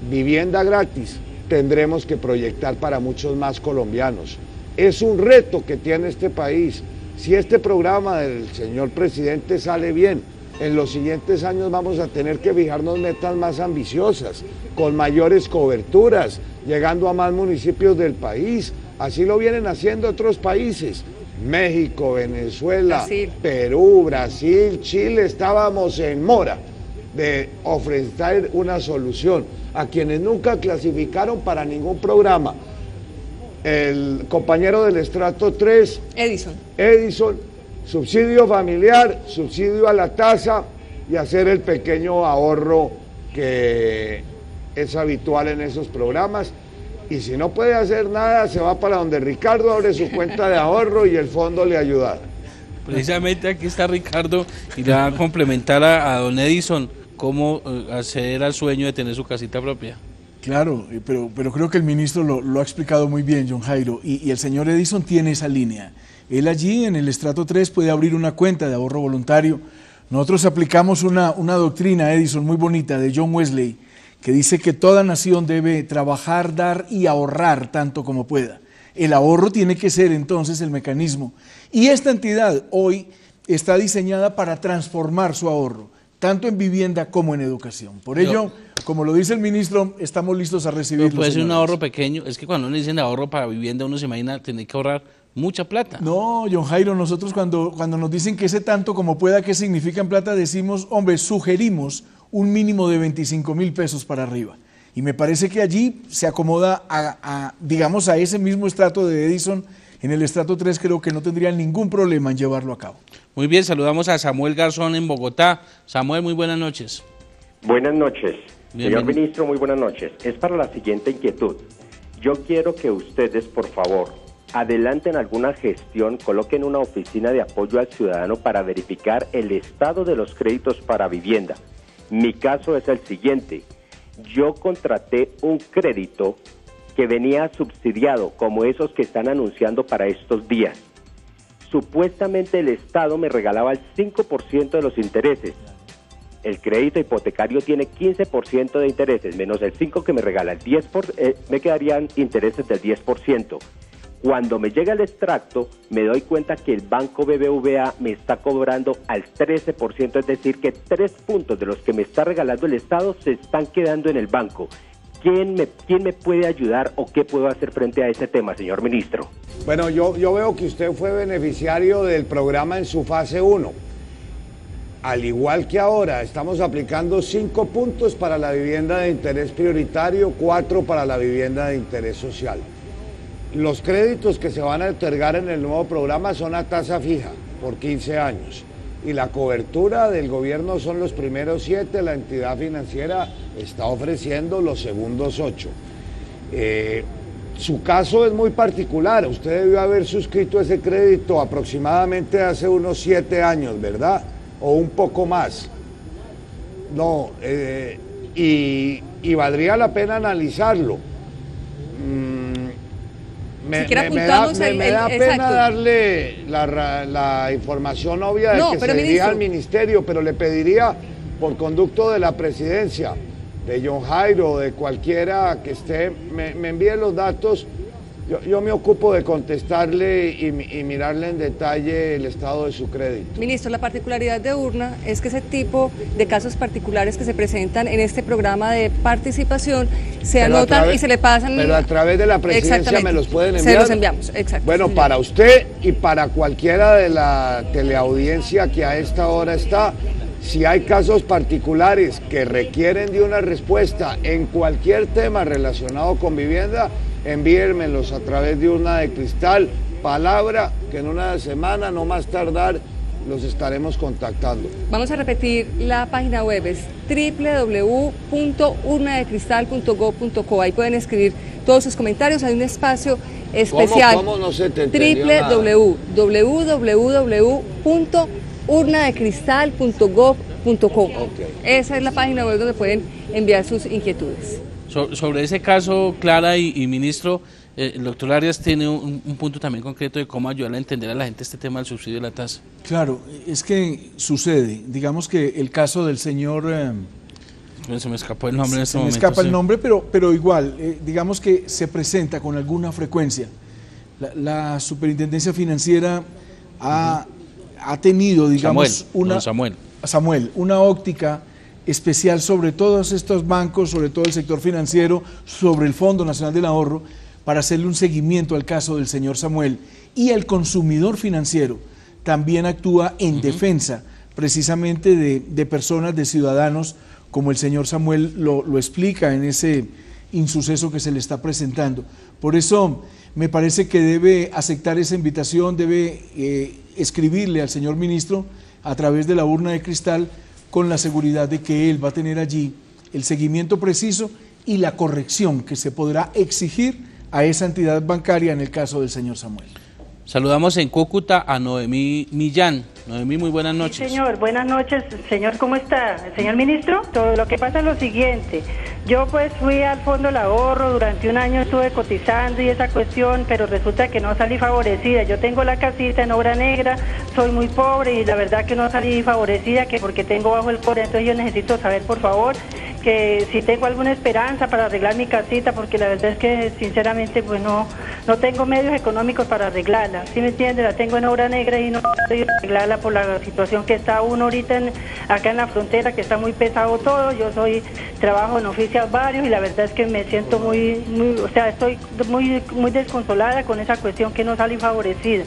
vivienda gratis, tendremos que proyectar para muchos más colombianos. Es un reto que tiene este país. Si este programa del señor presidente sale bien, en los siguientes años vamos a tener que fijarnos metas más ambiciosas, con mayores coberturas, llegando a más municipios del país. Así lo vienen haciendo otros países. México, Venezuela, Brasil. Perú, Brasil, Chile. Estábamos en mora de ofrecer una solución a quienes nunca clasificaron para ningún programa. El compañero del estrato 3, Edison, subsidio familiar, subsidio a la tasa y hacer el pequeño ahorro que es habitual en esos programas. Y si no puede hacer nada, se va para donde Ricardo, abre su cuenta de ahorro y el fondo le ayuda. Precisamente aquí está Ricardo y le va a complementar a don Edison cómo acceder al sueño de tener su casita propia. Claro, pero creo que el ministro lo ha explicado muy bien, John Jairo, y el señor Edison tiene esa línea. Él allí en el estrato 3 puede abrir una cuenta de ahorro voluntario. Nosotros aplicamos una doctrina, Edison, muy bonita de John Wesley, que dice que toda nación debe trabajar, dar y ahorrar tanto como pueda. El ahorro tiene que ser entonces el mecanismo. Y esta entidad hoy está diseñada para transformar su ahorro, tanto en vivienda como en educación. Por ello, como lo dice el ministro, estamos listos a recibirlo. Puede ser un ahorro pequeño. Es que cuando uno dice ahorro para vivienda, uno se imagina tener que ahorrar mucha plata. No, John Jairo, nosotros cuando nos dicen que ese tanto como pueda, ¿qué significa en plata? Decimos, hombre, sugerimos un mínimo de 25,000 pesos para arriba. Y me parece que allí se acomoda digamos, a ese mismo estrato de Edison. En el estrato 3 creo que no tendría ningún problema en llevarlo a cabo. Muy bien, saludamos a Samuel Garzón en Bogotá. Samuel, muy buenas noches. Buenas noches. Bienvenido. Señor ministro, muy buenas noches. Es para la siguiente inquietud. Yo quiero que ustedes, por favor, adelanten alguna gestión, coloquen una oficina de apoyo al ciudadano para verificar el estado de los créditos para vivienda. Mi caso es el siguiente. Yo contraté un crédito que venía subsidiado, como esos que están anunciando para estos días. Supuestamente el Estado me regalaba el 5% de los intereses. El crédito hipotecario tiene 15% de intereses, menos el 5% que me regala, el 10%, me quedarían intereses del 10%. Cuando me llega el extracto, me doy cuenta que el Banco BBVA me está cobrando al 13%, es decir, que 3 puntos de los que me está regalando el Estado se están quedando en el banco. ¿Quién me puede ayudar o qué puedo hacer frente a ese tema, señor ministro? Bueno, yo veo que usted fue beneficiario del programa en su fase 1. Al igual que ahora, estamos aplicando 5 puntos para la vivienda de interés prioritario, 4 para la vivienda de interés social. Los créditos que se van a otorgar en el nuevo programa son a tasa fija por 15 años y la cobertura del gobierno son los primeros 7, la entidad financiera está ofreciendo los segundos 8. Su caso es muy particular, usted debió haber suscrito ese crédito aproximadamente hace unos 7 años, ¿verdad? O un poco más. No, y valdría la pena analizarlo. Me da pena darle la información obvia de que se dirija al ministerio, pero le pediría por conducto de la presidencia, de John Jairo, de cualquiera que esté, me envíe los datos. Yo me ocupo de contestarle y mirarle en detalle el estado de su crédito. Ministro, la particularidad de Urna es que ese tipo de casos particulares que se presentan en este programa de participación se anotan y se le pasan. Pero a través de la presidencia me los pueden enviar. Se los enviamos, exacto. Bueno, para usted y para cualquiera de la teleaudiencia que a esta hora está, si hay casos particulares que requieren de una respuesta en cualquier tema relacionado con vivienda, envíenmelos a través de Urna de Cristal, palabra que en una semana, no más tardar, los estaremos contactando. Vamos a repetir la página web, es www.urnadecristal.gov.co. Ahí pueden escribir todos sus comentarios, hay un espacio especial. ¿Cómo? No se te entendió nada. www.urnadecristal.gov.co. Okay. Esa es la página web donde pueden enviar sus inquietudes. Sobre ese caso, Clara y ministro, el doctor Arias tiene un punto también concreto de cómo ayudar a entender a la gente este tema del subsidio de la tasa. Claro, es que sucede, digamos que el caso del señor... se me escapó el nombre en este momento. Se me escapa el nombre, pero igual, digamos que se presenta con alguna frecuencia. La Superintendencia Financiera ha tenido, digamos, Samuel, una óptica especial sobre todos estos bancos, sobre todo el sector financiero, sobre el Fondo Nacional del Ahorro, para hacerle un seguimiento al caso del señor Samuel. Y el consumidor financiero también actúa en defensa precisamente de personas, de ciudadanos, como el señor Samuel lo explica en ese insuceso que se le está presentando. Por eso me parece que debe aceptar esa invitación, debe escribirle al señor ministro a través de la Urna de Cristal, con la seguridad de que él va a tener allí el seguimiento preciso y la corrección que se podrá exigir a esa entidad bancaria en el caso del señor Samuel. Saludamos en Cúcuta a Noemí Millán. Noemí, muy buenas noches. Sí, señor, buenas noches. Señor, ¿cómo está? Señor ministro, todo lo que pasa es lo siguiente. Yo pues fui al Fondo del Ahorro, durante un año estuve cotizando y esa cuestión, pero resulta que no salí favorecida. Yo tengo la casita en obra negra, soy muy pobre y la verdad que no salí favorecida, que porque tengo bajo el cobre, entonces yo necesito saber, por favor, que si tengo alguna esperanza para arreglar mi casita, porque la verdad es que sinceramente pues no tengo medios económicos para arreglarla, ¿sí me entiende? La tengo en obra negra y no puedo arreglarla por la situación que está uno ahorita acá en la frontera, que está muy pesado todo. Yo trabajo en oficios varios y la verdad es que me siento estoy muy desconsolada con esa cuestión que no sale favorecida.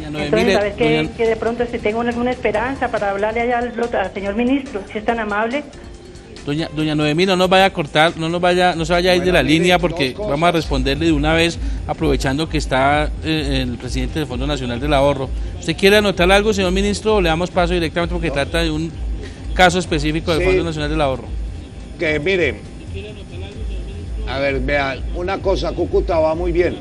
Entonces, a ver que de pronto si tengo alguna esperanza para hablarle allá al señor ministro, si es tan amable. Doña Noemí, no nos vaya a cortar, no se vaya a ir de la línea, porque vamos a responderle de una vez, aprovechando que está el presidente del Fondo Nacional del Ahorro. ¿Usted quiere anotar algo, señor ministro, o le damos paso directamente porque trata de un caso específico del Fondo Nacional del Ahorro? Que miren, a ver, vean, una cosa, Cúcuta va muy bien.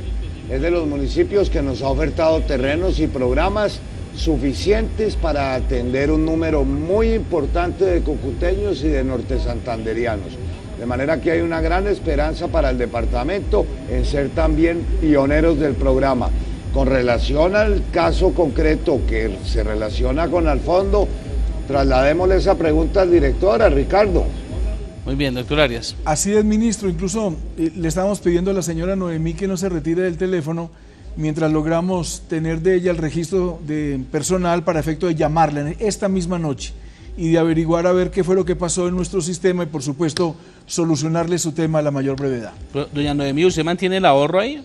Es de los municipios que nos ha ofertado terrenos y programas suficientes para atender un número muy importante de cucuteños y de norte santanderianos. De manera que hay una gran esperanza para el departamento en ser también pioneros del programa. Con relación al caso concreto que se relaciona con el fondo, trasladémosle esa pregunta al director, a Ricardo. Muy bien, doctor Arias. Así es, ministro. Incluso le estábamos pidiendo a la señora Noemí que no se retire del teléfono mientras logramos tener de ella el registro de personal para efecto de llamarla esta misma noche y de averiguar a ver qué fue lo que pasó en nuestro sistema y, por supuesto, solucionarle su tema a la mayor brevedad. Pero, doña Noemí, ¿usted mantiene el ahorro ahí?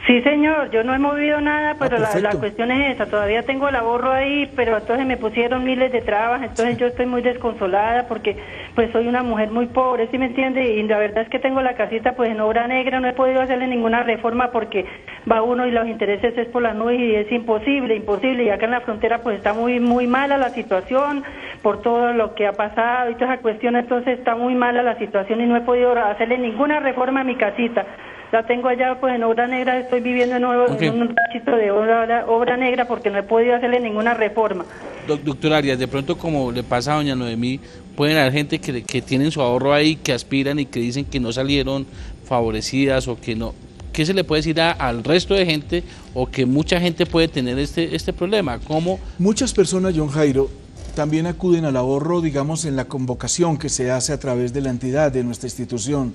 Sí, señor, yo no he movido nada, pero la cuestión es esa, todavía tengo el ahorro ahí, pero entonces me pusieron miles de trabas, entonces yo estoy muy desconsolada porque pues soy una mujer muy pobre, ¿sí me entiende? Y la verdad es que tengo la casita pues en obra negra, no he podido hacerle ninguna reforma porque va uno y los intereses es por las nubes y es imposible, y acá en la frontera pues está muy mala la situación por todo lo que ha pasado y toda esa cuestión, entonces está muy mala la situación y no he podido hacerle ninguna reforma a mi casita. La tengo allá pues en obra negra, estoy viviendo en un rachito de obra negra porque no he podido hacerle ninguna reforma. Doctor Arias, de pronto como le pasa a doña Noemí, pueden haber gente que tienen su ahorro ahí, que aspiran y que dicen que no salieron favorecidas o que no. ¿Qué se le puede decir al resto de gente o que mucha gente puede tener este problema? ¿Cómo? Muchas personas, John Jairo, también acuden al ahorro, digamos, en la convocación que se hace a través de la entidad, de nuestra institución.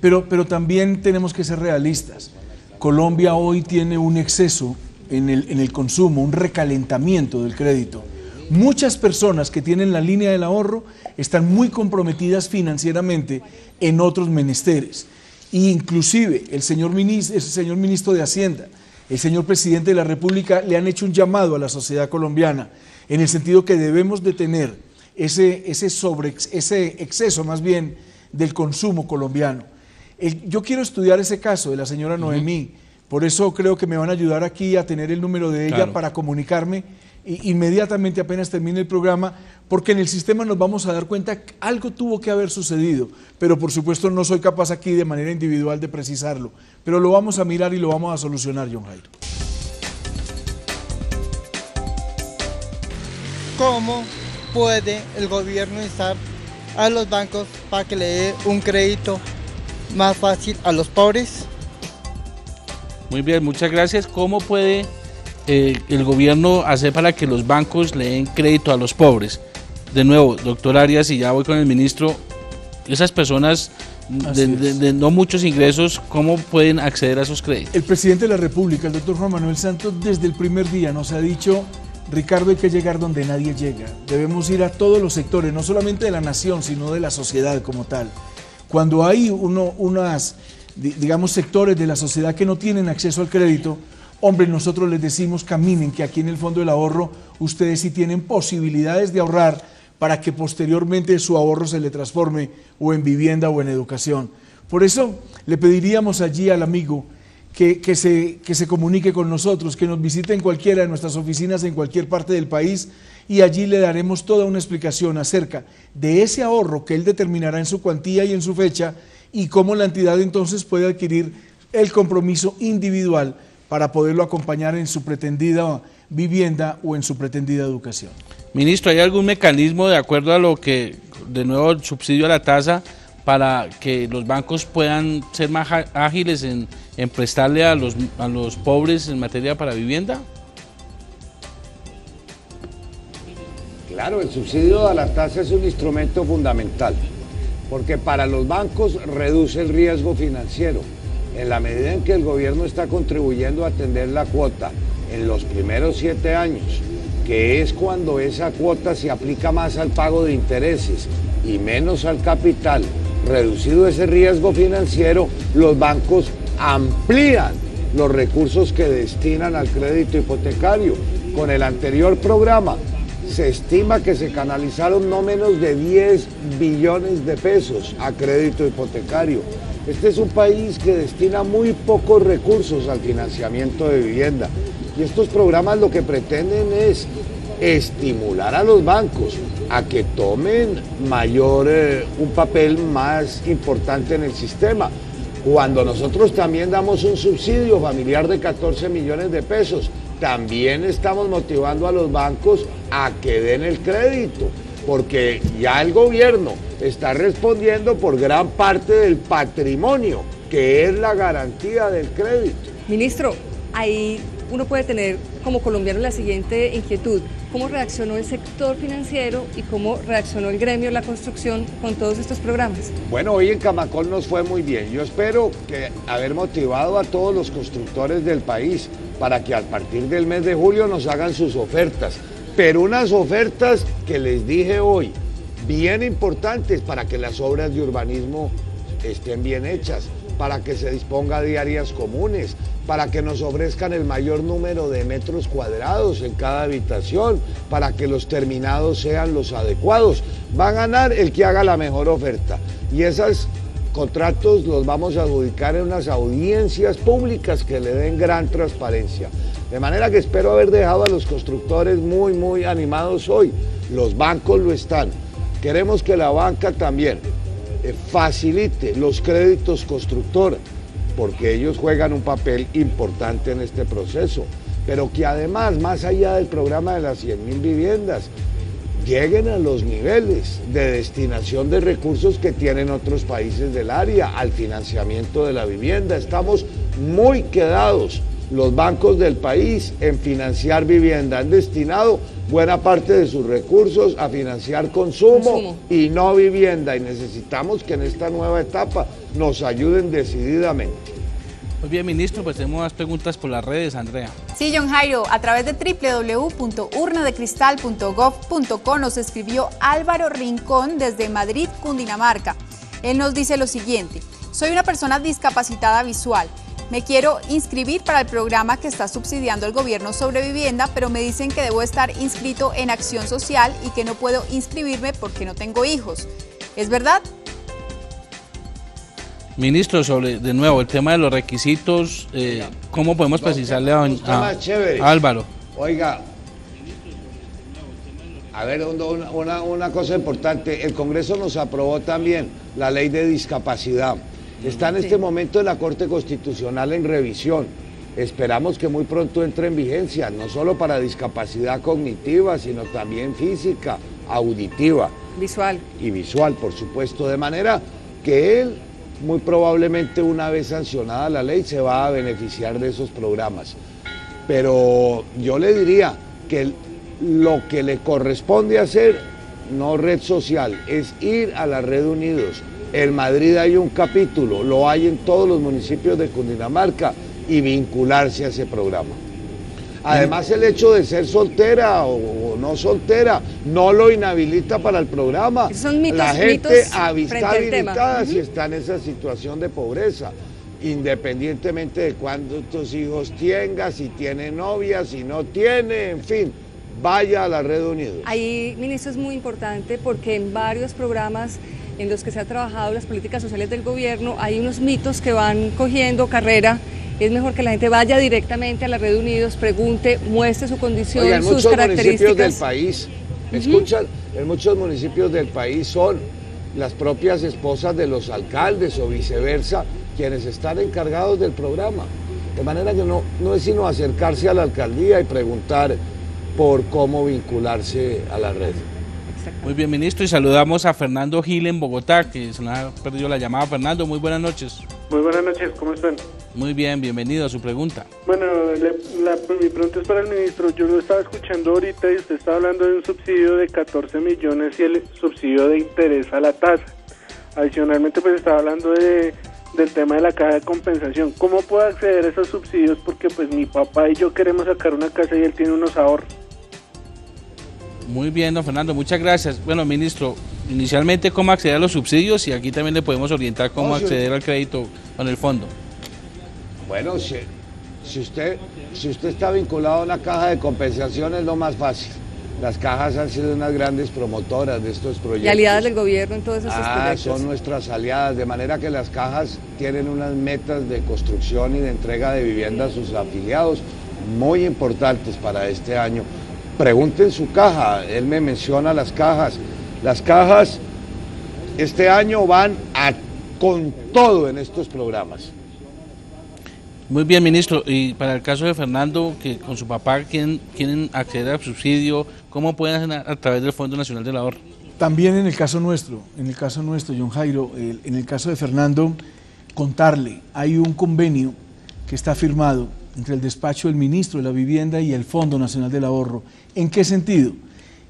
Pero también tenemos que ser realistas. Colombia hoy tiene un exceso en el consumo, un recalentamiento del crédito. Muchas personas que tienen la línea del ahorro están muy comprometidas financieramente en otros menesteres. E inclusive el señor ministro de Hacienda, el señor presidente de la República le han hecho un llamado a la sociedad colombiana en el sentido que debemos de tener ese exceso más bien del consumo colombiano. Yo quiero estudiar ese caso de la señora Noemí, por eso creo que me van a ayudar aquí a tener el número de ella para comunicarme inmediatamente apenas termine el programa, porque en el sistema nos vamos a dar cuenta que algo tuvo que haber sucedido, pero por supuesto no soy capaz aquí de manera individual de precisarlo, pero lo vamos a mirar y lo vamos a solucionar, John Jairo. ¿Cómo puede el gobierno instar a los bancos para que le dé un crédito más fácil a los pobres? Muy bien, muchas gracias. ¿Cómo puede el gobierno hacer para que los bancos le den crédito a los pobres? De nuevo, doctor Arias, y ya voy con el ministro, esas personas de no muchos ingresos, ¿cómo pueden acceder a esos créditos? El presidente de la República, el doctor Juan Manuel Santos, desde el primer día nos ha dicho: Ricardo, hay que llegar donde nadie llega. Debemos ir a todos los sectores, no solamente de la nación, sino de la sociedad como tal. Cuando hay digamos, sectores de la sociedad que no tienen acceso al crédito, hombre, nosotros les decimos: caminen, que aquí en el Fondo del Ahorro ustedes sí tienen posibilidades de ahorrar para que posteriormente su ahorro se le transforme o en vivienda o en educación. Por eso le pediríamos allí al amigo que se comunique con nosotros, que nos visite en cualquiera de nuestras oficinas en cualquier parte del país, y allí le daremos toda una explicación acerca de ese ahorro que él determinará en su cuantía y en su fecha, y cómo la entidad entonces puede adquirir el compromiso individual para poderlo acompañar en su pretendida vivienda o en su pretendida educación. Ministro, ¿hay algún mecanismo de acuerdo a lo que, de nuevo, el subsidio a la tasa para que los bancos puedan ser más ágiles en prestarle a los pobres en materia para vivienda? Claro, el subsidio a la tasa es un instrumento fundamental, porque para los bancos reduce el riesgo financiero. En la medida en que el gobierno está contribuyendo a atender la cuota en los primeros 7 años, que es cuando esa cuota se aplica más al pago de intereses y menos al capital, reducido ese riesgo financiero, los bancos amplían los recursos que destinan al crédito hipotecario. Con el anterior programa se estima que se canalizaron no menos de 10 billones de pesos a crédito hipotecario. Este es un país que destina muy pocos recursos al financiamiento de vivienda y estos programas lo que pretenden es estimular a los bancos a que tomen un papel más importante en el sistema. Cuando nosotros también damos un subsidio familiar de 14 millones de pesos, también estamos motivando a los bancos a que den el crédito, porque ya el gobierno está respondiendo por gran parte del patrimonio, que es la garantía del crédito. Ministro, ahí uno puede tener como colombiano la siguiente inquietud: ¿cómo reaccionó el sector financiero y cómo reaccionó el gremio de la construcción con todos estos programas? Bueno, hoy en Camacol nos fue muy bien. Yo espero que haber motivado a todos los constructores del país para que a partir del mes de julio nos hagan sus ofertas, pero unas ofertas que les dije hoy, bien importantes para que las obras de urbanismo estén bien hechas, para que se disponga de áreas comunes, para que nos ofrezcan el mayor número de metros cuadrados en cada habitación, para que los terminados sean los adecuados. Va a ganar el que haga la mejor oferta. Y esos contratos los vamos a adjudicar en unas audiencias públicas que le den gran transparencia. De manera que espero haber dejado a los constructores muy animados hoy. Los bancos lo están. Queremos que la banca también facilite los créditos constructora, porque ellos juegan un papel importante en este proceso, pero que además, más allá del programa de las 100.000 viviendas, lleguen a los niveles de destinación de recursos que tienen otros países del área al financiamiento de la vivienda. Estamos muy quedados los bancos del país en financiar vivienda. Han destinado buena parte de sus recursos a financiar consumo y no vivienda, y necesitamos que en esta nueva etapa nos ayuden decididamente. Muy bien, ministro, pues tenemos más preguntas por las redes, Andrea. Sí, John Jairo, a través de www.urnadecristal.gov.co nos escribió Álvaro Rincón desde Madrid, Cundinamarca. Él nos dice lo siguiente: soy una persona discapacitada visual. Me quiero inscribir para el programa que está subsidiando el gobierno sobre vivienda, pero me dicen que debo estar inscrito en Acción Social y que no puedo inscribirme porque no tengo hijos. ¿Es verdad? Ministro, sobre, de nuevo, el tema de los requisitos, ¿cómo podemos precisarle a Álvaro? Oiga, a ver, una cosa importante, el Congreso nos aprobó también la ley de discapacidad. Está en este momento en la Corte Constitucional en revisión. Esperamos que muy pronto entre en vigencia, no solo para discapacidad cognitiva, sino también física, auditiva. Visual. Y visual, por supuesto, de manera que él, muy probablemente una vez sancionada la ley, se va a beneficiar de esos programas. Pero yo le diría que lo que le corresponde hacer, no red social, es ir a la Red Unidos. En Madrid hay un capítulo, lo hay en todos los municipios de Cundinamarca, y vincularse a ese programa. Además, el hecho de ser soltera o no soltera no lo inhabilita para el programa. Son mitos, la gente está habilitada si está en esa situación de pobreza, independientemente de cuántos hijos tenga, si tiene novia, si no tiene, en fin, vaya a la Red Unidos. Ahí, ministro, es muy importante porque en varios programas en los que se ha trabajado las políticas sociales del gobierno hay unos mitos que van cogiendo carrera. Es mejor que la gente vaya directamente a la Red Unidos, pregunte, muestre su condición, Oiga, sus características. Municipios del país, escuchan, en muchos municipios del país son las propias esposas de los alcaldes o viceversa, quienes están encargados del programa. De manera que no es sino acercarse a la alcaldía y preguntar por cómo vincularse a la red. Muy bien, ministro, y saludamos a Fernando Gil en Bogotá, que se nos ha perdido la llamada. Fernando, muy buenas noches. Muy buenas noches, ¿cómo están? Muy bien, bienvenido a su pregunta. Bueno, mi pregunta es para el ministro. Yo lo estaba escuchando ahorita y usted estaba hablando de un subsidio de 14 millones y el subsidio de interés a la tasa. Adicionalmente, pues estaba hablando del tema de la caja de compensación. ¿Cómo puedo acceder a esos subsidios? Porque pues mi papá y yo queremos sacar una casa y él tiene unos ahorros. Muy bien, don Fernando, muchas gracias. Bueno, ministro, inicialmente, ¿cómo acceder a los subsidios? Y aquí también le podemos orientar cómo acceder al crédito con el fondo. Bueno, si usted está vinculado a una caja de compensación es lo más fácil. Las cajas han sido unas grandes promotoras de estos proyectos. Y aliadas del gobierno en todos esos proyectos. Son nuestras aliadas, de manera que las cajas tienen unas metas de construcción y de entrega de vivienda a sus afiliados muy importantes para este año. Pregunten su caja, él me menciona las cajas. Las cajas este año van con todo en estos programas. Muy bien, ministro, y para el caso de Fernando, que con su papá quieren acceder al subsidio, ¿cómo pueden hacer a través del Fondo Nacional del Ahorro? También en el caso nuestro, John Jairo, en el caso de Fernando, contarle, hay un convenio que está firmado entre el despacho del ministro de la Vivienda y el Fondo Nacional del Ahorro. ¿En qué sentido?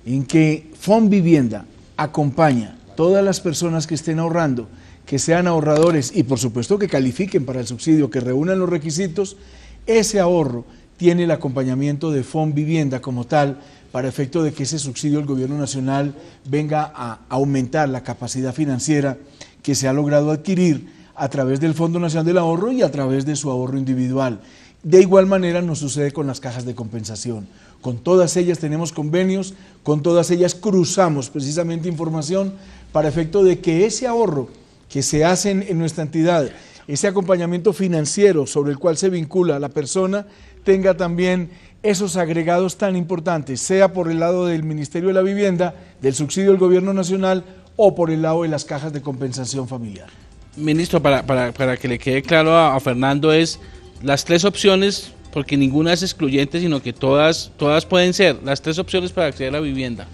En que Fonvivienda acompaña a todas las personas que estén ahorrando, que sean ahorradores y por supuesto que califiquen para el subsidio, que reúnan los requisitos. Ese ahorro tiene el acompañamiento de Fonvivienda como tal, para efecto de que ese subsidio del gobierno nacional venga a aumentar la capacidad financiera que se ha logrado adquirir a través del Fondo Nacional del Ahorro y a través de su ahorro individual. De igual manera nos sucede con las cajas de compensación. Con todas ellas tenemos convenios, con todas ellas cruzamos precisamente información para efecto de que ese ahorro que se hace en nuestra entidad, ese acompañamiento financiero sobre el cual se vincula a la persona, tenga también esos agregados tan importantes, sea por el lado del Ministerio de la Vivienda, del subsidio del Gobierno Nacional o por el lado de las cajas de compensación familiar. Ministro, para que le quede claro a Fernando, es las tres opciones, porque ninguna es excluyente, sino que todas pueden ser, las tres opciones para acceder a la vivienda.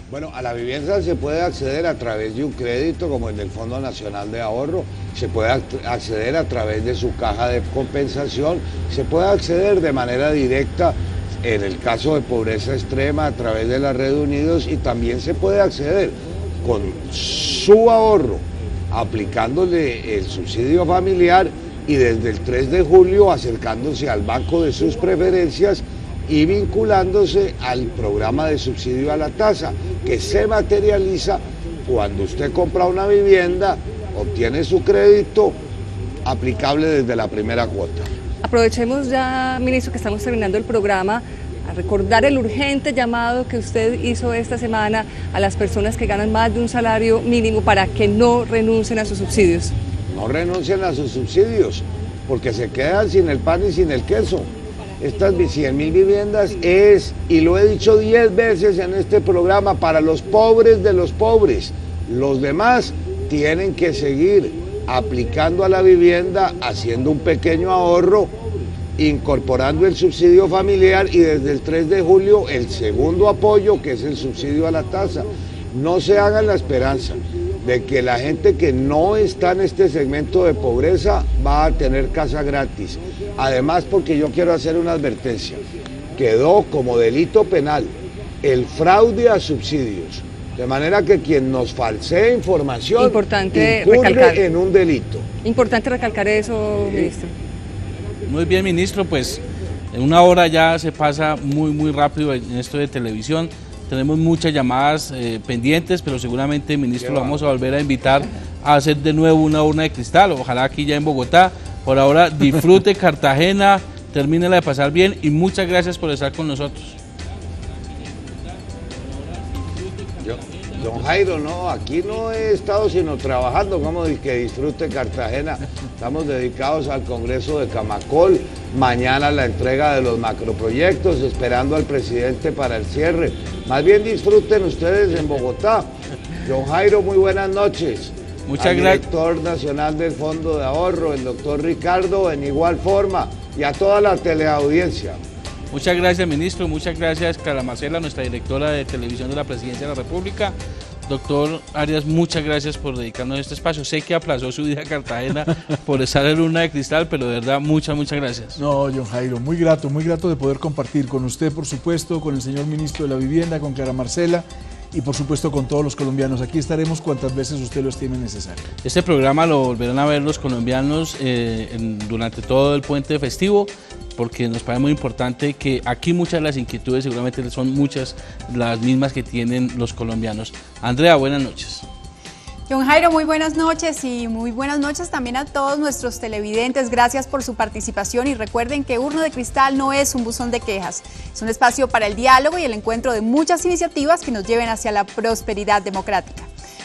Bueno, a la vivienda se puede acceder a través de un crédito como el del Fondo Nacional de Ahorro, se puede acceder a través de su caja de compensación, se puede acceder de manera directa en el caso de pobreza extrema a través de la Red Unidos y también se puede acceder con su ahorro aplicándole el subsidio familiar y desde el 3 de julio acercándose al banco de sus preferencias y vinculándose al programa de subsidio a la tasa, que se materializa cuando usted compra una vivienda, obtiene su crédito aplicable desde la primera cuota. Aprovechemos ya, ministro, que estamos terminando el programa, a recordar el urgente llamado que usted hizo esta semana a las personas que ganan más de un salario mínimo para que no renuncien a sus subsidios. No renuncien a sus subsidios, porque se quedan sin el pan y sin el queso. Estas 100.000 viviendas es, y lo he dicho 10 veces en este programa, para los pobres de los pobres. Los demás tienen que seguir aplicando a la vivienda, haciendo un pequeño ahorro, incorporando el subsidio familiar y desde el 3 de julio el segundo apoyo, que es el subsidio a la tasa. No se hagan la esperanza de que la gente que no está en este segmento de pobreza va a tener casa gratis. Además, porque yo quiero hacer una advertencia, quedó como delito penal el fraude a subsidios, de manera que quien nos falsee información incurre en un delito. Importante recalcar eso, ministro. Muy bien, ministro, pues en una hora ya se pasa muy rápido en esto de televisión. Tenemos muchas llamadas pendientes, pero seguramente, ministro, lo vamos a volver a invitar a hacer de nuevo una urna de cristal, ojalá aquí ya en Bogotá. Por ahora, disfrute Cartagena, termínela de pasar bien y muchas gracias por estar con nosotros. Don Jairo, no, aquí no he estado sino trabajando, como que disfrute Cartagena. Estamos dedicados al Congreso de Camacol, mañana la entrega de los macroproyectos, esperando al presidente para el cierre. Más bien disfruten ustedes en Bogotá. Don Jairo, muy buenas noches. Muchas gracias. Director nacional del Fondo de Ahorro, el doctor Ricardo, en igual forma, y a toda la teleaudiencia. Muchas gracias, ministro. Muchas gracias, Clara Marcela, nuestra directora de televisión de la Presidencia de la República. Doctor Arias, muchas gracias por dedicarnos a este espacio. Sé que aplazó su vida a Cartagena por estar en Luna de Cristal, pero de verdad, muchas gracias. No, John Jairo, muy grato de poder compartir con usted, por supuesto, con el señor ministro de la Vivienda, con Clara Marcela, y por supuesto con todos los colombianos. Aquí estaremos cuantas veces usted lo estime necesario. Este programa lo volverán a ver los colombianos durante todo el puente festivo, porque nos parece muy importante que aquí muchas de las inquietudes seguramente son muchas las mismas que tienen los colombianos. Andrea, buenas noches. John Jairo, muy buenas noches y muy buenas noches también a todos nuestros televidentes. Gracias por su participación y recuerden que Urna de Cristal no es un buzón de quejas, es un espacio para el diálogo y el encuentro de muchas iniciativas que nos lleven hacia la prosperidad democrática.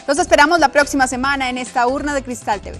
Los esperamos la próxima semana en esta Urna de Cristal TV.